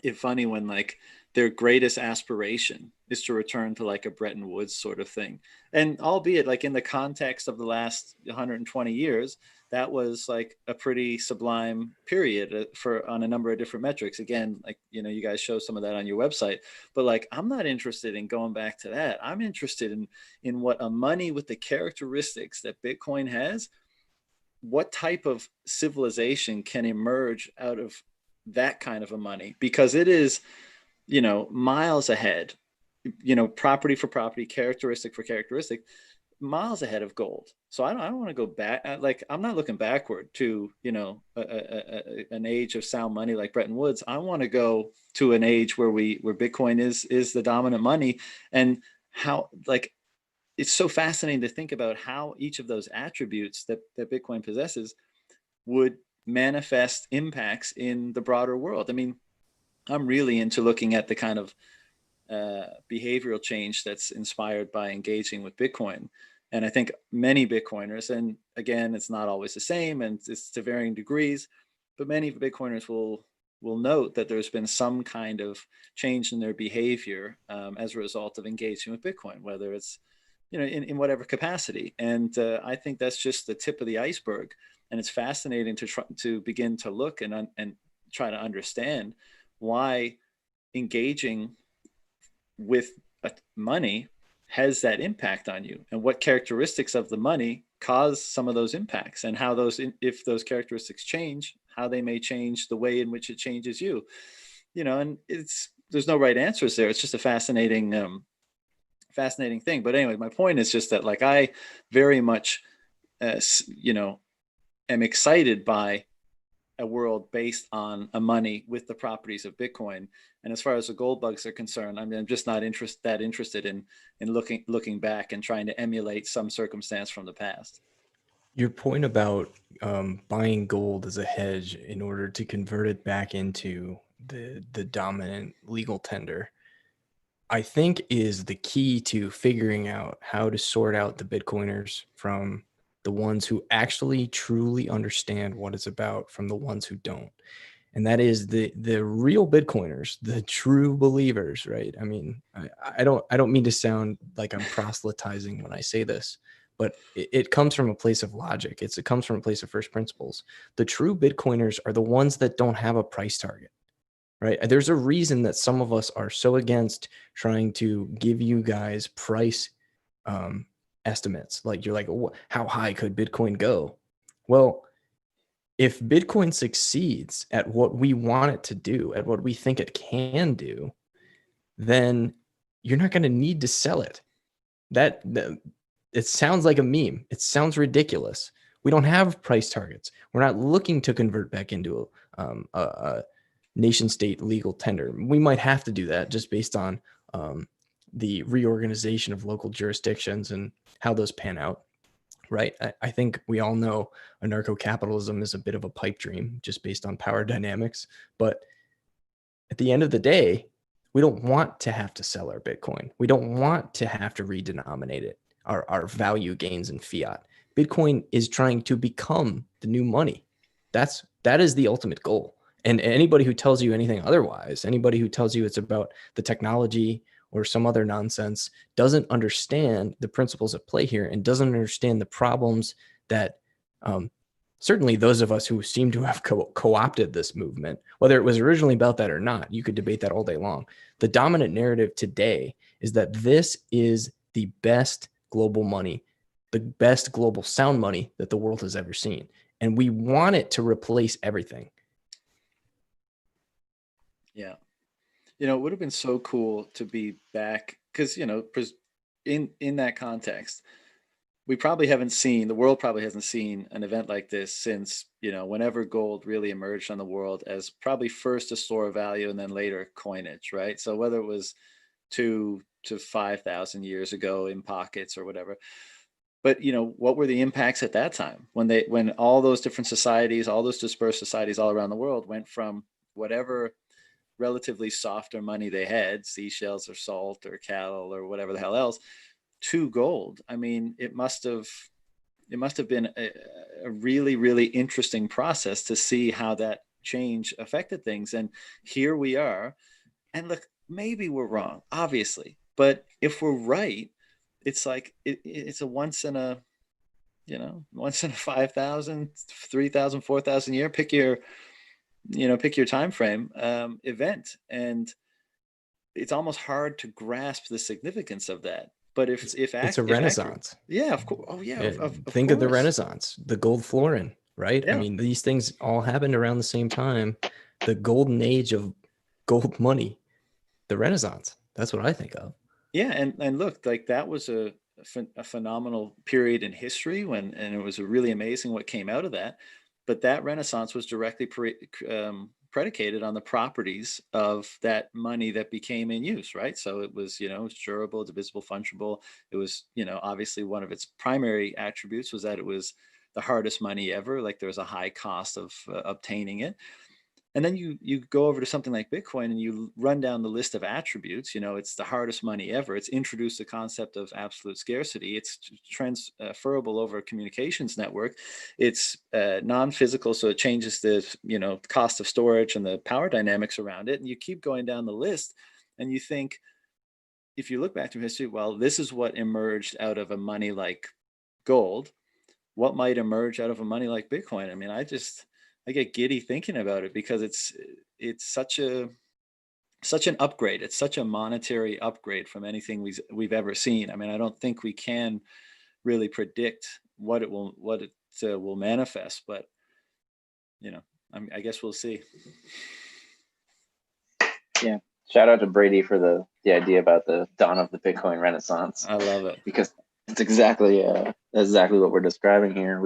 it funny when like their greatest aspiration is to return to like a Bretton Woods sort of thing. And albeit like in the context of the last 120 years, that was like a pretty sublime period for on a number of different metrics. Again, like, you guys show some of that on your website, but like, I'm not interested in going back to that. I'm interested in what a money with the characteristics that Bitcoin has, what type of civilization can emerge out of that kind of a money, because it is miles ahead, property for property, characteristic for characteristic, miles ahead of gold. So I don't want to go back. Like, I'm not looking backward to an age of sound money like Bretton Woods. I want to go to an age where Bitcoin is the dominant money. And how, like, it's so fascinating to think about how each of those attributes that Bitcoin possesses would manifest impacts in the broader world. I mean, I'm really into looking at the kind of behavioral change that's inspired by engaging with Bitcoin. And I think many Bitcoiners, and again, it's not always the same, and it's to varying degrees, but many Bitcoiners will note that there's been some kind of change in their behavior as a result of engaging with Bitcoin, whether it's in whatever capacity. And I think that's just the tip of the iceberg. And it's fascinating to begin to look and try to understand why engaging with money has that impact on you, and what characteristics of the money cause some of those impacts, and how if those characteristics change, how they may change the way in which it changes you. And there's no right answers there. It's just a fascinating thing. But anyway, my point is just that, like, I very much am excited by a world based on a money with the properties of Bitcoin. And as far as the gold bugs are concerned, I mean, I'm just not interested in looking back and trying to emulate some circumstance from the past. Your point about buying gold as a hedge in order to convert it back into the dominant legal tender, I think is the key to figuring out how to sort out the Bitcoiners from the ones who actually truly understand what it's about from the ones who don't. And that is the real Bitcoiners, the true believers, right? I mean, I don't mean to sound like I'm proselytizing when I say this, but it comes from a place of logic. It comes from a place of first principles. The true Bitcoiners are the ones that don't have a price target, right? There's a reason that some of us are so against trying to give you guys price um, estimates. Like you're like, how high could Bitcoin go? Well, if Bitcoin succeeds at what we want it to do, at what we think it can do, then you're not going to need to sell it. That it sounds like a meme. It sounds ridiculous. We don't have price targets. We're not looking to convert back into a nation state legal tender. We might have to do that just based on the reorganization of local jurisdictions and how those pan out. Right. I think we all know anarcho-capitalism is a bit of a pipe dream just based on power dynamics. But at the end of the day, we don't want to have to sell our Bitcoin. We don't want to have to redenominate it, our value gains in fiat. Bitcoin is trying to become the new money. That is the ultimate goal. And anybody who tells you anything otherwise, anybody who tells you it's about the technology or some other nonsense, doesn't understand the principles at play here and doesn't understand the problems that certainly those of us who seem to have co-opted this movement, whether it was originally about that or not, you could debate that all day long. The dominant narrative today is that this is the best global money, the best global sound money that the world has ever seen. And we want it to replace everything. Yeah. It would have been so cool to be back because, in that context, the world probably hasn't seen an event like this since, whenever gold really emerged on the world as probably first a store of value and then later coinage, right? So whether it was 2 to 5,000 years ago in pockets or whatever. But what were the impacts at that time when all those different societies, all those dispersed societies all around the world went from whatever relatively softer money they had, seashells or salt or cattle or whatever the hell else, to gold. I mean, it must have been a really, really interesting process to see how that change affected things. And here we are. And look, maybe we're wrong, obviously, but if we're right, it's like it's a once in a 5,000, 3,000, 4,000 year, pick your time frame event. And it's almost hard to grasp the significance of that. But if It's a if accurate, renaissance. yeah, of course. Oh yeah, of Think of the course. Renaissance, the gold florin, right? I Yeah, mean, these things all happened around the same time. The golden age of gold money, the Renaissance. That's what I think of. yeah, and look, like that was a phenomenal period in history and it was really amazing what came out of that. But that Renaissance was directly predicated on the properties of that money that became in use, right? So it was, it's durable, divisible, fungible. It was, obviously one of its primary attributes was that it was the hardest money ever. Like there was a high cost of obtaining it. And then you go over to something like Bitcoin and you run down the list of attributes. It's the hardest money ever. It's introduced the concept of absolute scarcity. It's transferable over a communications network. It's non-physical, so it changes the cost of storage and the power dynamics around it. And you keep going down the list, and you think, if you look back through history, well, this is what emerged out of a money like gold. What might emerge out of a money like Bitcoin? I mean, I get giddy thinking about it because it's such an upgrade. It's such a monetary upgrade from anything we've ever seen. I mean, I don't think we can really predict what it will manifest, but I guess we'll see. Yeah. Shout out to Brady for the idea about the dawn of the Bitcoin Renaissance. I love it because it's exactly what we're describing here.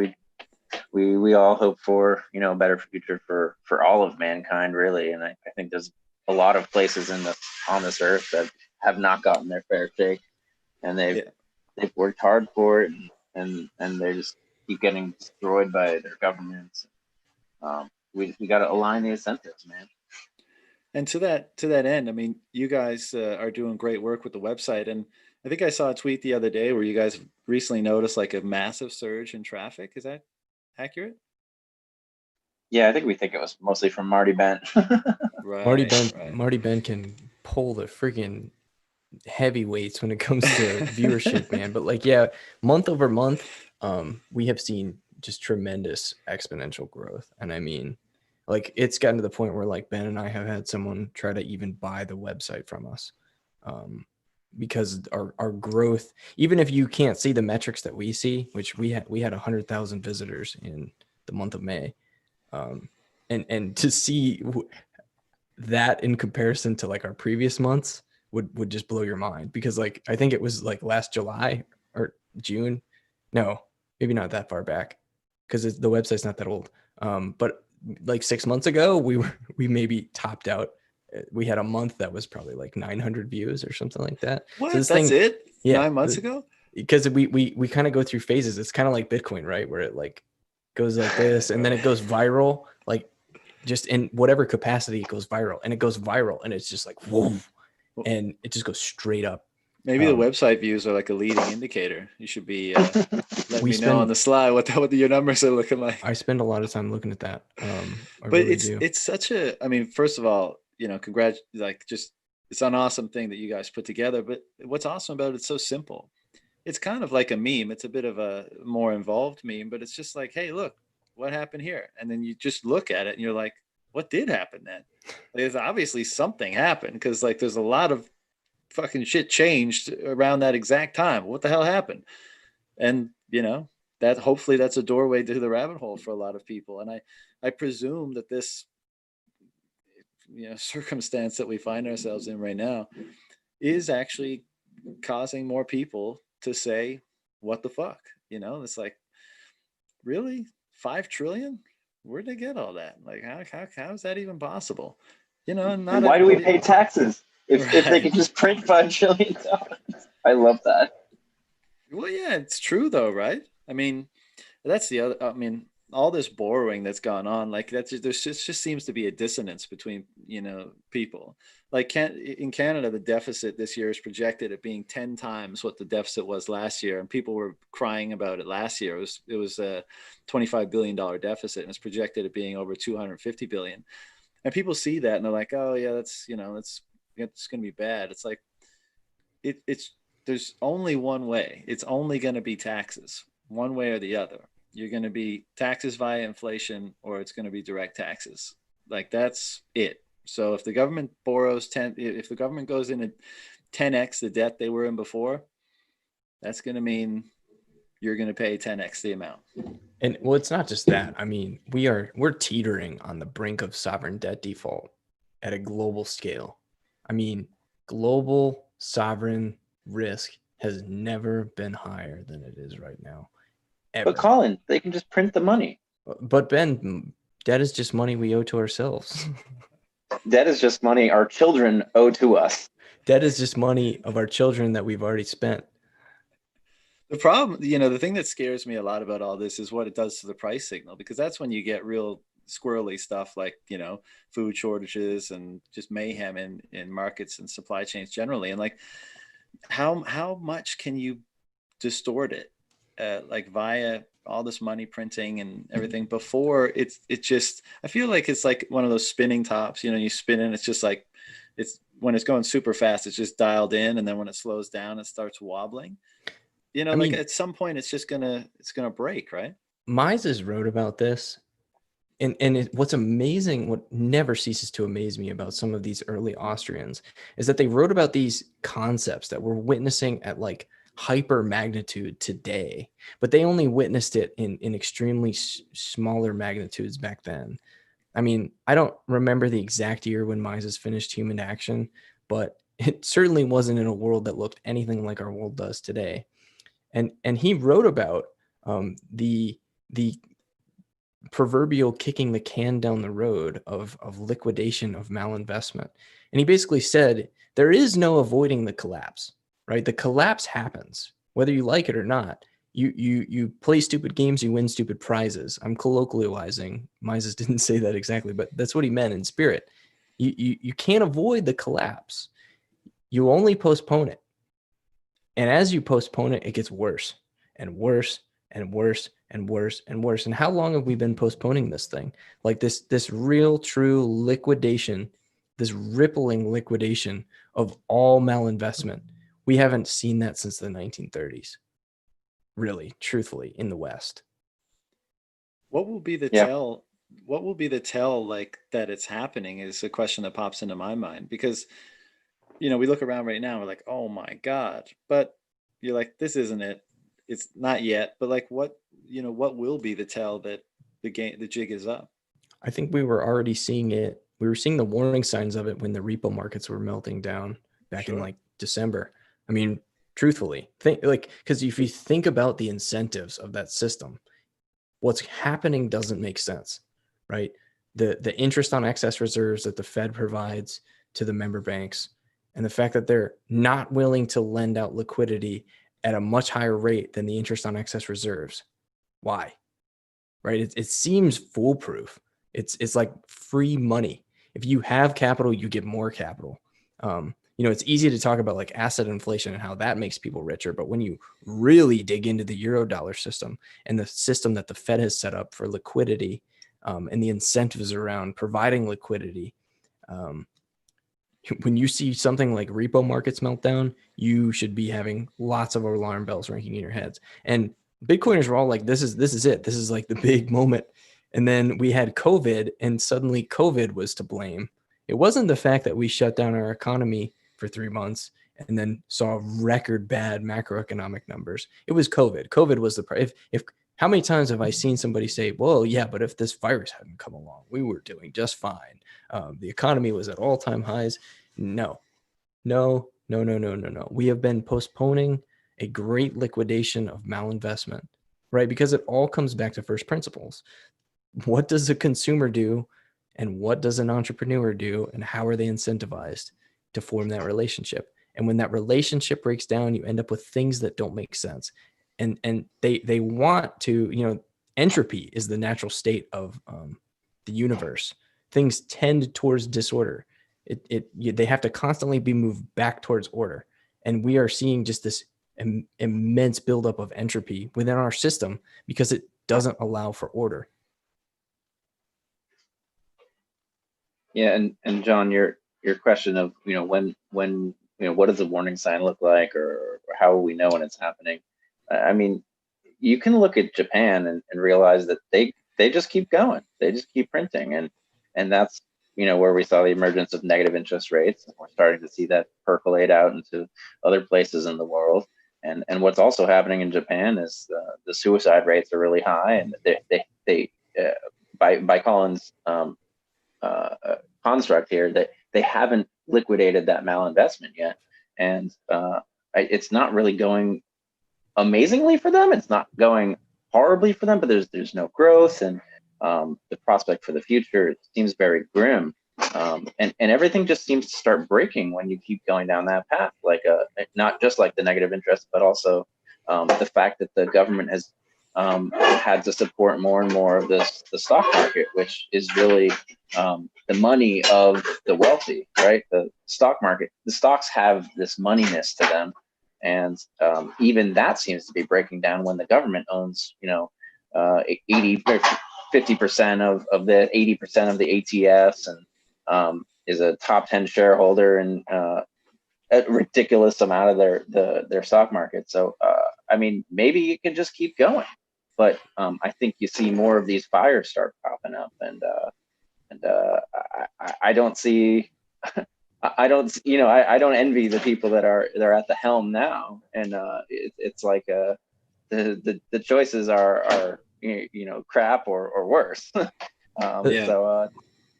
We all hope for a better future for all of mankind, really. And I think there's a lot of places on this earth that have not gotten their fair shake, and they've worked hard for it, and they're just keep getting destroyed by their governments. We got to align the incentives, man. And to that end, I mean, you guys are doing great work with the website, and I think I saw a tweet the other day where you guys recently noticed like a massive surge in traffic. Is that accurate? Yeah, I think we think it was mostly from Marty Bent. Right, right. Marty Ben can pull the freaking heavyweights when it comes to viewership, man. But like, yeah, month over month, we have seen just tremendous exponential growth. And I mean, like, it's gotten to the point where like Ben and I have had someone try to even buy the website from us. Because our growth, even if you can't see the metrics that we see, which we had 100,000 visitors in the month of May. And to see that in comparison to like our previous months would just blow your mind, because like I think it was like last July or June, no, maybe not that far back, because the website's not that old, but like 6 months ago we maybe topped out. We had a month that was probably like 900 views or something like that. What? So this That's thing, it? yeah, 9 months ago? because we kind of go through phases. It's kind of like Bitcoin, right, where it like goes like this and then it goes viral, like just in whatever capacity it goes viral, and it goes viral and it's just like whoa, and it just goes straight up. Maybe the website views are like a leading indicator. You should be letting We me know on the slide what your numbers are looking like. I spend a lot of time looking at that. I But really do. it's such a, I mean, first of all, congrats, like just it's an awesome thing that you guys put together. But what's awesome about it, it's so simple. It's kind of like a meme. It's a bit of a more involved meme, but it's just like, hey, look, what happened here? And then you just look at it and you're like, what did happen then? There's obviously something happened, because like there's a lot of fucking shit changed around that exact time. What the hell happened? And that hopefully that's a doorway to the rabbit hole for a lot of people. And I presume that this circumstance that we find ourselves in right now is actually causing more people to say, what the fuck? It's like, really? 5 trillion? Where'd they get all that? Like, how is that even possible? And not Why do we everybody. pay taxes if they Right. could just print $5 trillion? I love that. Well, yeah, it's true though, right? I mean, that's the other. I mean, all this borrowing that's gone on, like there's just seems to be a dissonance between people. Like in Canada, the deficit this year is projected at being 10 times what the deficit was last year, and people were crying about it last year. It was a $25 billion deficit, and it's projected at being over 250 billion. And people see that and they're like, oh yeah, that's it's going to be bad. It's like it's there's only one way. It's only going to be taxes, one way or the other. You're going to be taxes via inflation, or it's going to be direct taxes. Like that's it. So if the government borrows if the government goes in at 10x the debt they were in before, that's going to mean you're going to pay 10x the amount. And well, it's not just that. I mean, we're teetering on the brink of sovereign debt default at a global scale. I mean, global sovereign risk has never been higher than it is right now. Ever. But Colin, they can just print the money. But Ben, debt is just money we owe to ourselves. Debt is just money our children owe to us. Debt is just money of our children that we've already spent. The problem, the thing that scares me a lot about all this is what it does to the price signal, because that's when you get real squirrely stuff like, food shortages and just mayhem in markets and supply chains generally. And like, how much can you distort it? Like via all this money printing and everything before it just, I feel like it's like one of those spinning tops, you spin it, it's just like, it's when it's going super fast, it's just dialed in. And then when it slows down, it starts wobbling, I mean, at some point it's gonna break, right? Mises wrote about this. And what's amazing, what never ceases to amaze me about some of these early Austrians is that they wrote about these concepts that we're witnessing at like hyper magnitude today, but they only witnessed it in extremely smaller magnitudes back then. I mean, I don't remember the exact year when Mises finished Human Action, but it certainly wasn't in a world that looked anything like our world does today. And he wrote about the proverbial kicking the can down the road of liquidation of malinvestment. And he basically said, there is no avoiding the collapse, right? The collapse happens, whether you like it or not. You play stupid games, you win stupid prizes. I'm colloquializing. Mises didn't say that exactly, but that's what he meant in spirit. You can't avoid the collapse. You only postpone it. And as you postpone it, it gets worse and worse and worse and worse and worse. And how long have we been postponing this thing? Like this real, true liquidation, this rippling liquidation of all malinvestment. We haven't seen that since the 1930s, really, truthfully, in the West. What will be the Yeah. tell? What will be the tell like that it's happening is a question that pops into my mind because we look around right now, we're like, oh my God. But you're like, this isn't it. It's not yet. But like what will be the tell that the jig is up? I think we were already seeing it. We were seeing the warning signs of it when the repo markets were melting down back in Sure. like December. I mean, truthfully, because if you think about the incentives of that system, what's happening doesn't make sense, right? The interest on excess reserves that the Fed provides to the member banks, and the fact that they're not willing to lend out liquidity at a much higher rate than the interest on excess reserves. Why? Right? It seems foolproof. It's like free money. If you have capital, you get more capital. It's easy to talk about like asset inflation and how that makes people richer, but when you really dig into the Eurodollar system and the system that the Fed has set up for liquidity, and the incentives around providing liquidity, when you see something like repo markets meltdown, you should be having lots of alarm bells ringing in your heads. And Bitcoiners were all like, this is it. This is like the big moment. And then we had COVID, and suddenly COVID was to blame. It wasn't the fact that we shut down our economy for 3 months and then saw record bad macroeconomic numbers. It was COVID. COVID was if how many times have I seen somebody say, well, yeah, but if this virus hadn't come along, we were doing just fine. The economy was at all-time highs. No. We have been postponing a great liquidation of malinvestment, right? Because it all comes back to first principles. What does a consumer do, and what does an entrepreneur do, and how are they incentivized to form that relationship? And when that relationship breaks down, you end up with things that don't make sense. And they want to, entropy is the natural state of the universe. Things tend towards disorder. They have to constantly be moved back towards order. And we are seeing just this immense buildup of entropy within our system because it doesn't allow for order. Yeah, and John, your question of when what does a warning sign look like, or how will we know when it's happening? I mean, you can look at Japan and realize that they just keep going, they just keep printing, and that's where we saw the emergence of negative interest rates. We're starting to see that percolate out into other places in the world. And what's also happening in Japan is the suicide rates are really high, and they by Colin's construct here, that they haven't liquidated that malinvestment yet, and it's not really going amazingly for them. It's not going horribly for them, but there's no growth, and the prospect for the future seems very grim. And everything just seems to start breaking when you keep going down that path. Like not just like the negative interest, but also the fact that the government has had to support more and more of the stock market, which is really the money of the wealthy, right? The stock market, the stocks have this moneyness to them. And even that seems to be breaking down when the government owns, 80 or 50% of the 80% of the ATS, and is a top 10 shareholder and a ridiculous amount of their stock market. So, I mean, maybe it can just keep going, but I think you see more of these fires start popping up, and I don't see. I don't, I don't envy the people they're at the helm now, and it's like the choices are crap or worse. Yeah. So,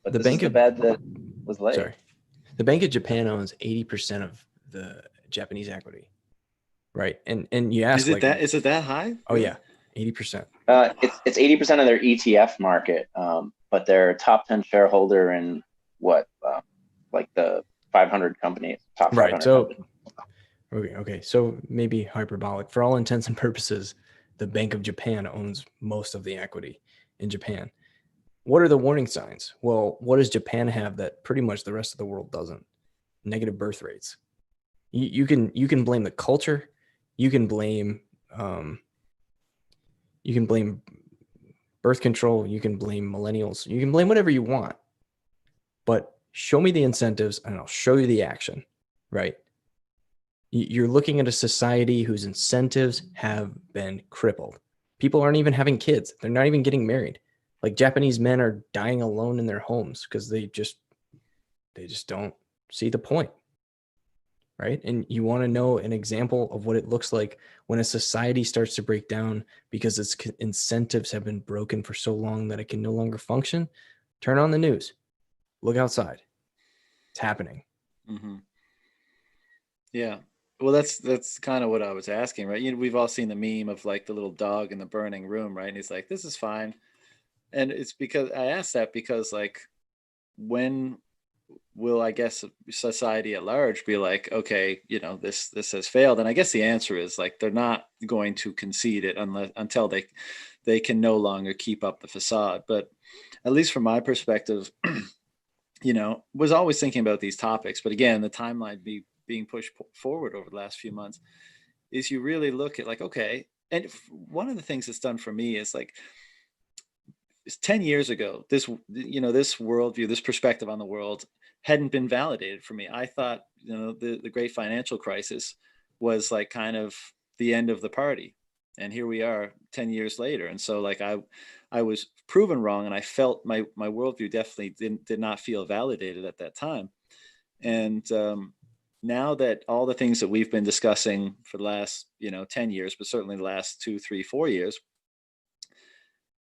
but The this is Bank the of bed that was laid. Sorry. The Bank of Japan owns 80% of the Japanese equity, right? And you ask, Is it that high? oh yeah, 80%. It's 80% of their ETF market, but they're a top 10 shareholder in what, like the 500 companies, top 500 Right. So companies. okay. So maybe hyperbolic. For all intents and purposes, the Bank of Japan owns most of the equity in Japan. What are the warning signs? Well, what does Japan have that pretty much the rest of the world doesn't? Negative birth rates. You can blame the culture. You can blame um, birth control. You can blame millennials. You can blame whatever you want. But show me the incentives and I'll show you the action, right? You're looking at a society whose incentives have been crippled. People aren't even having kids. They're not even getting married. Like Japanese men are dying alone in their homes because they just don't see the point, right? And you want to know an example of what it looks like when a society starts to break down because its incentives have been broken for so long that it can no longer function? Turn on the news. Look outside. It's happening. Mm-hmm. Yeah. Well, that's kind of what I was asking, right? We've all seen the meme of like the little dog in the burning room, right? And he's like, "This is fine." And it's because I asked that because like, when will, I guess, society at large be like, okay, this has failed? And I guess the answer is like they're not going to concede it until they can no longer keep up the facade. But at least from my perspective, was always thinking about these topics. But again, the timeline being pushed forward over the last few months is you really look at like, okay, and one of the things that's done for me is like, 10 years ago, this worldview, this perspective on the world hadn't been validated for me. I thought, the great financial crisis was like kind of the end of the party. And here we are 10 years later. And so like I was proven wrong, and I felt my worldview definitely did not feel validated at that time. And now that all the things that we've been discussing for the last, 10 years, but certainly the last 2, 3, 4 years,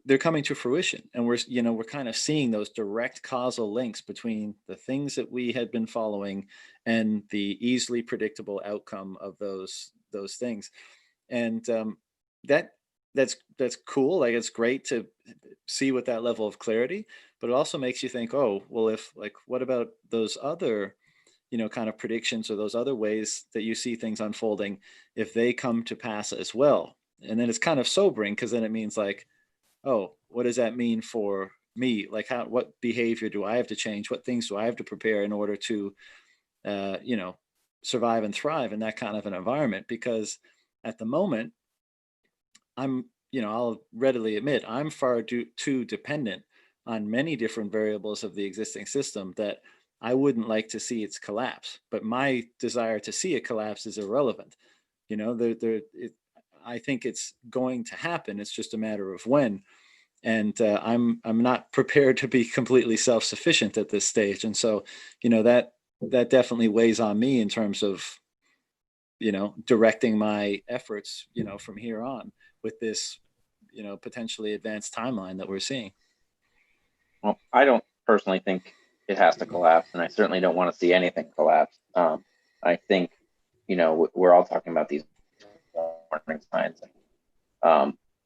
they're coming to fruition, and we're kind of seeing those direct causal links between the things that we had been following and the easily predictable outcome of those things. And that's cool. Like, it's great to see with that level of clarity, but it also makes you think, oh well, if like, what about those other kind of predictions, or those other ways that you see things unfolding, if they come to pass as well? And then it's kind of sobering, because then it means like, oh, what does that mean for me? Like, what behavior do I have to change? What things do I have to prepare in order to, uh, you know, survive and thrive in that kind of an environment? Because at the moment, I'll readily admit I'm far too dependent on many different variables of the existing system that I wouldn't like to see its collapse. But my desire to see it collapse is irrelevant. I think it's going to happen. It's just a matter of when. And I'm not prepared to be completely self-sufficient at this stage. And so, that definitely weighs on me in terms of, directing my efforts, from here on, with this, potentially advanced timeline that we're seeing. Well, I don't personally think it has to collapse, and I certainly don't want to see anything collapse. I think, we're all talking about these warning signs.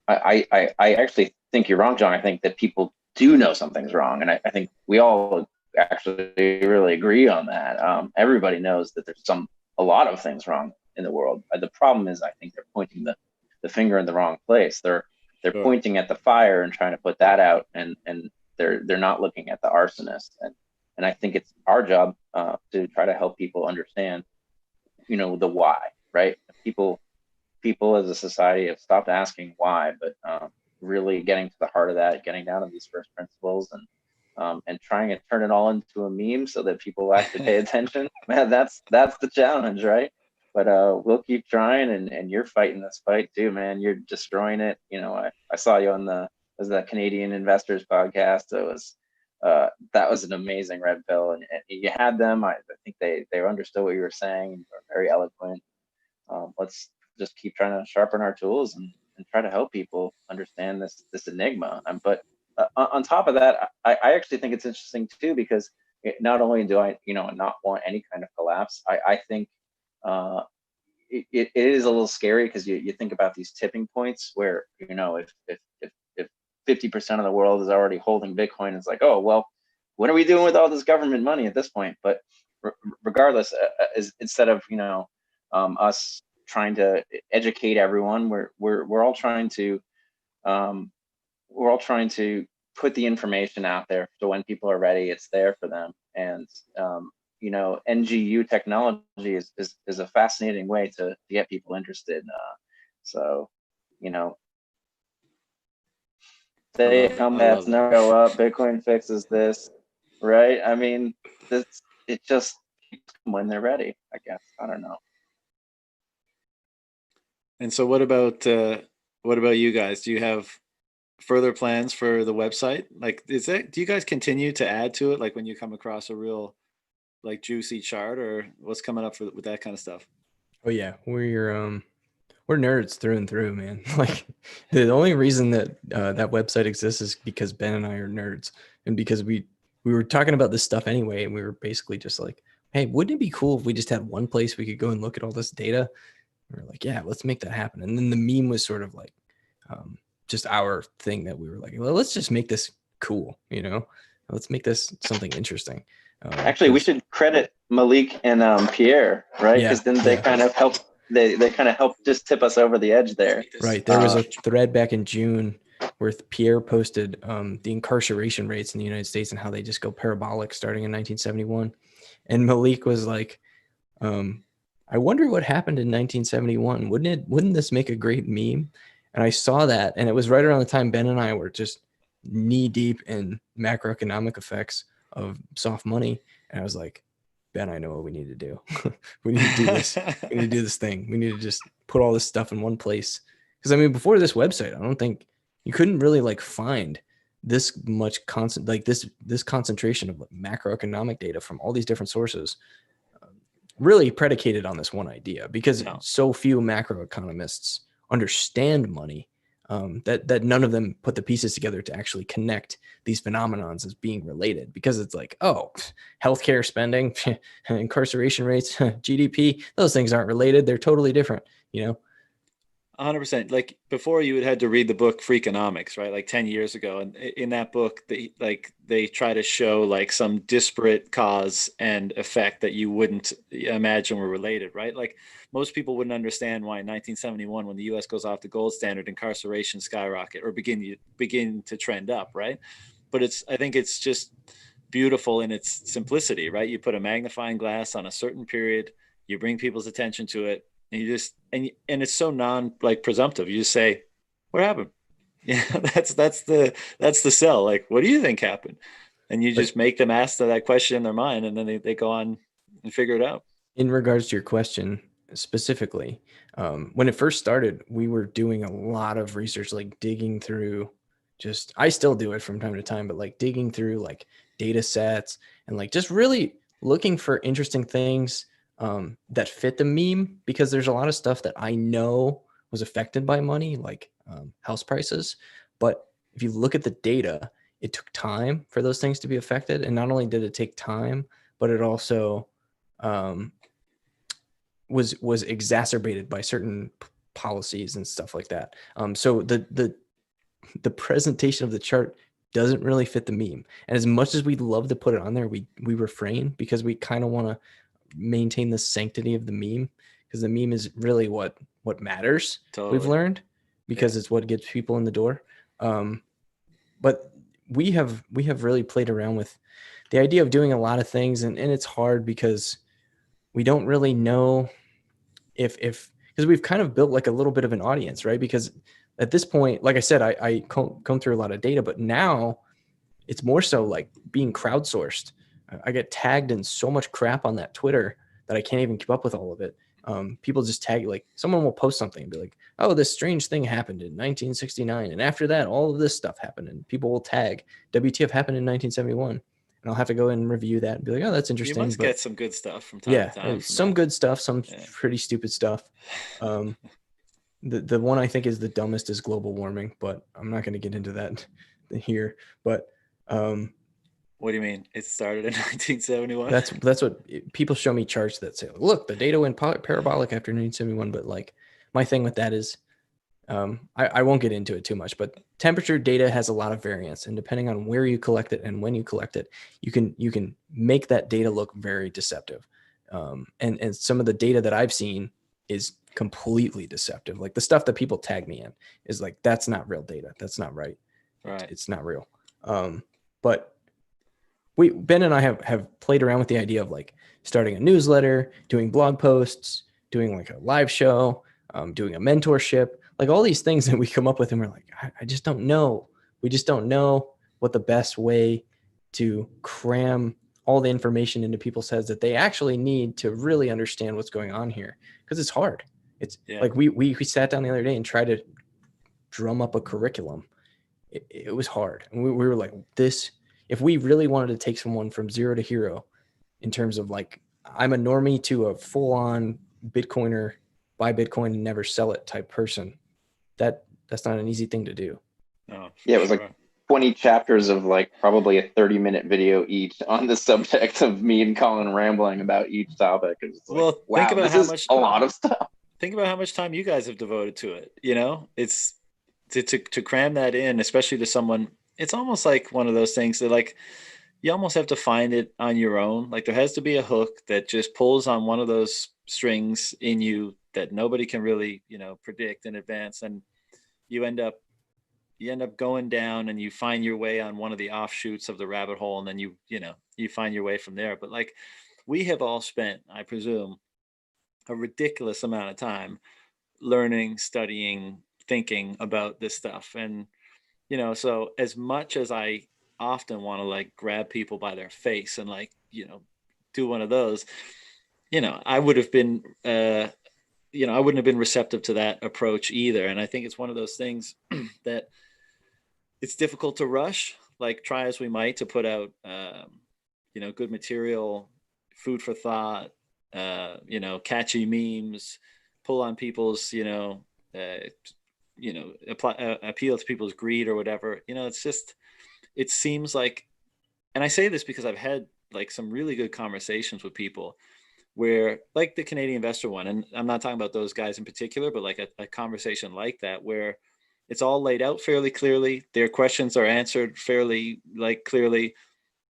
I actually think you're wrong, John. I think that people do know something's wrong, and I think we all actually really agree on that. Everybody knows that there's a lot of things wrong in the world. The problem is, I think they're pointing the finger in the wrong place. They're Sure. pointing at the fire and trying to put that out, and they're not looking at the arsonist. And I think it's our job to try to help people understand, the why, right? People as a society have stopped asking why, but really getting to the heart of that, getting down to these first principles, and trying to turn it all into a meme so that people actually pay attention. Man, that's the challenge, right? But we'll keep trying, and you're fighting this fight too, man. You're destroying it. I saw you on the Canadian Investors podcast. It was that was an amazing red pill, and you had them. I think they understood what you were saying, and were very eloquent. Let's just keep trying to sharpen our tools and try to help people understand this enigma. But on top of that, I actually think it's interesting too, because not only do I not want any kind of collapse, I think it is a little scary, because you think about these tipping points where if 50% of the world is already holding Bitcoin, it's like, oh well, what are we doing with all this government money at this point? But regardless, instead of us trying to educate everyone. We're all trying to put the information out there, so when people are ready, it's there for them. And you know, NGU technology is a fascinating way to get people interested. So, you know, say how that's never go up, Bitcoin fixes this, right? I mean, it just when they're ready, I guess. I don't know. And so what about you guys? Do you have further plans for the website? Like, do you guys continue to add to it, like when you come across a real like juicy chart, or what's coming up with that kind of stuff? Oh yeah, we're nerds through and through, man. Like the only reason that that website exists is because Ben and I are nerds, and because we were talking about this stuff anyway, and we were basically just like, hey, wouldn't it be cool if we just had one place we could go and look at all this data? We were like, yeah, let's make that happen. And then the meme was sort of like just our thing that we were like, well, let's just make this cool, you know, let's make this something interesting. Actually, we should credit Malik and Pierre, right? Because then they kind of help. They kind of help just tip us over the edge there. Right. There was a thread back in June where Pierre posted the incarceration rates in the United States and how they just go parabolic starting in 1971. And Malik was like, I wonder what happened in 1971. Wouldn't this make a great meme? And I saw that, and it was right around the time Ben and I were just knee deep in macroeconomic effects of soft money. And I was like, Ben, I know what we need to do. We need to do this. We need to do this thing. We need to just put all this stuff in one place. Because I mean, before this website, I don't think you couldn't really like find this much this concentration of like macroeconomic data from all these different sources, really predicated on this one idea, because so few macroeconomists understand money, that none of them put the pieces together to actually connect these phenomenons as being related. Because it's like, oh, healthcare spending, incarceration rates, GDP, those things aren't related. They're totally different, you know? 100%. Like before, you had to read the book Freakonomics, right? Like 10 years ago. And in that book, they try to show like some disparate cause and effect that you wouldn't imagine were related, right? Like most people wouldn't understand why in 1971, when the US goes off the gold standard, incarceration skyrocket or begin to trend up, right? But I think it's just beautiful in its simplicity, right? You put a magnifying glass on a certain period, you bring people's attention to it, and you just and it's so presumptive. You just say, what happened? Yeah, that's the sell. Like, what do you think happened? And you just make them ask that question in their mind, and then they go on and figure it out. In regards to your question specifically, when it first started, we were doing a lot of research, like digging through I still do it from time to time, but like digging through like data sets and like just really looking for interesting things that fit the meme, because there's a lot of stuff that I know was affected by money, like house prices. But if you look at the data, it took time for those things to be affected. And not only did it take time, but it also was exacerbated by certain policies and stuff like that. So the presentation of the chart doesn't really fit the meme. And as much as we'd love to put it on there, we refrain, because we kind of want to maintain the sanctity of the meme, because the meme is really what matters. Totally. We've learned, because it's what gets people in the door. But we have really played around with the idea of doing a lot of things, and it's hard because we don't really know if because we've kind of built like a little bit of an audience, right? Because at this point, like I said, I come through a lot of data, but now it's more so like being crowdsourced. I get tagged in so much crap on that Twitter that I can't even keep up with all of it. People just tag, like someone will post something and be like, oh, this strange thing happened in 1969. And after that, all of this stuff happened. And people will tag WTF happened in 1971. And I'll have to go and review that and be like, oh, that's interesting. You must get some good stuff from time to time. Some good stuff, some pretty stupid stuff. The one I think is the dumbest is global warming, but I'm not going to get into that here. But what do you mean? It started in 1971? That's what people show me charts that say, look, the data went parabolic after 1971. But like my thing with that is, I won't get into it too much, but temperature data has a lot of variance, and depending on where you collect it and when you collect it, you can make that data look very deceptive. And some of the data that I've seen is completely deceptive. Like the stuff that people tag me in is like, that's not real data. That's not right. Right. It's not real. But Ben and I have played around with the idea of like starting a newsletter, doing blog posts, doing like a live show, doing a mentorship, like all these things that we come up with. And we're like, I just don't know. We just don't know what the best way to cram all the information into people's heads that they actually need to really understand what's going on here. Because it's hard. It's like we sat down the other day and tried to drum up a curriculum. It was hard. And we were like, this, if we really wanted to take someone from zero to hero in terms of like, I'm a normie to a full on Bitcoiner, buy Bitcoin and never sell it type person, that's not an easy thing to do. No, Yeah, it was like 20 chapters of like probably a 30-minute video each on the subject of me and Colin rambling about each topic. It's like, well, wow, think about this how is much a lot of stuff. Think about how much time you guys have devoted to it. You know, it's to cram that in, especially to someone. It's almost like one of those things that like you almost have to find it on your own. Like there has to be a hook that just pulls on one of those strings in you that nobody can really, you know, predict in advance, and you end up going down and you find your way on one of the offshoots of the rabbit hole, and then you find your way from there. But like we have all spent, I presume, a ridiculous amount of time learning, studying, thinking about this stuff. And so as much as I often want to like grab people by their face and like do one of those, I would have been I wouldn't have been receptive to that approach either. And I think it's one of those things that it's difficult to rush, like try as we might to put out good material, food for thought, catchy memes, pull on people's appeal to people's greed or whatever. It's just, it seems like, and I say this because I've had like some really good conversations with people where, like the Canadian investor one, and I'm not talking about those guys in particular, but like a conversation like that where it's all laid out fairly clearly, their questions are answered fairly like clearly,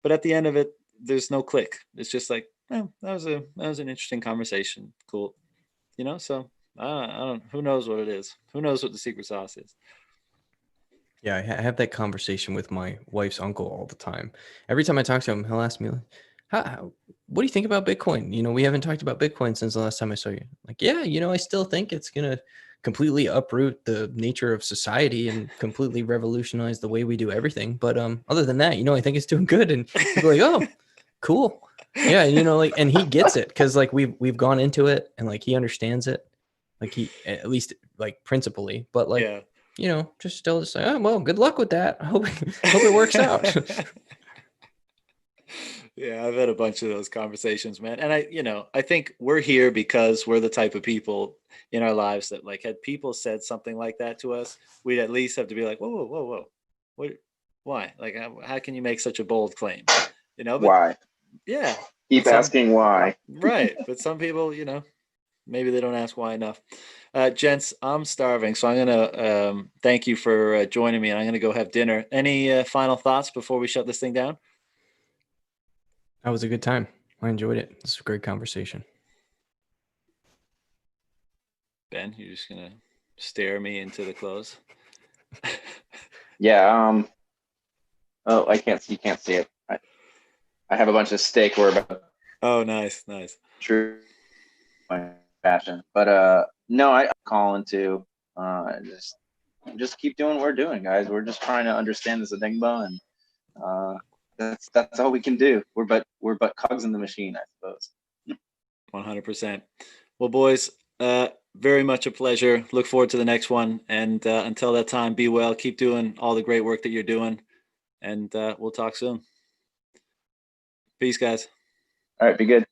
but at the end of it there's no click. It's just like, oh, that was an interesting conversation, cool. So I don't, who knows what it is, who knows what the secret sauce is. Yeah, I have that conversation with my wife's uncle all the time. Every time I talk to him, he'll ask me, what do you think about Bitcoin? We haven't talked about Bitcoin since the last time I saw you. Like, yeah, I still think it's going to completely uproot the nature of society and completely revolutionize the way we do everything. But other than that, I think it's doing good. And people are like, oh, cool. Yeah, and he gets it because like we've gone into it and like he understands it. Like he, at least like principally, but like, just still just like, oh, well, good luck with that. I hope it works out. Yeah, I've had a bunch of those conversations, man. And I think we're here because we're the type of people in our lives that like, had people said something like that to us, we'd at least have to be like, whoa. What, why? Like, how can you make such a bold claim? But why? Yeah. Keep asking why. Right. But some people, maybe they don't ask why enough. Gents, I'm starving, so I'm going to thank you for joining me, and I'm going to go have dinner. Any final thoughts before we shut this thing down? That was a good time. I enjoyed it. This was a great conversation. Ben, you're just going to stare me into the close? Yeah. Oh, I can't. You can't see it. I have a bunch of steak. We're about. Oh, nice. True. My passion, but no, I call into just keep doing what we're doing, guys. We're just trying to understand this enigma, and that's all we can do. We're but cogs in the machine, I suppose. 100%. Well, boys, very much a pleasure. Look forward to the next one, and until that time, be well. Keep doing all the great work that you're doing, and we'll talk soon. Peace, guys. All right, be good.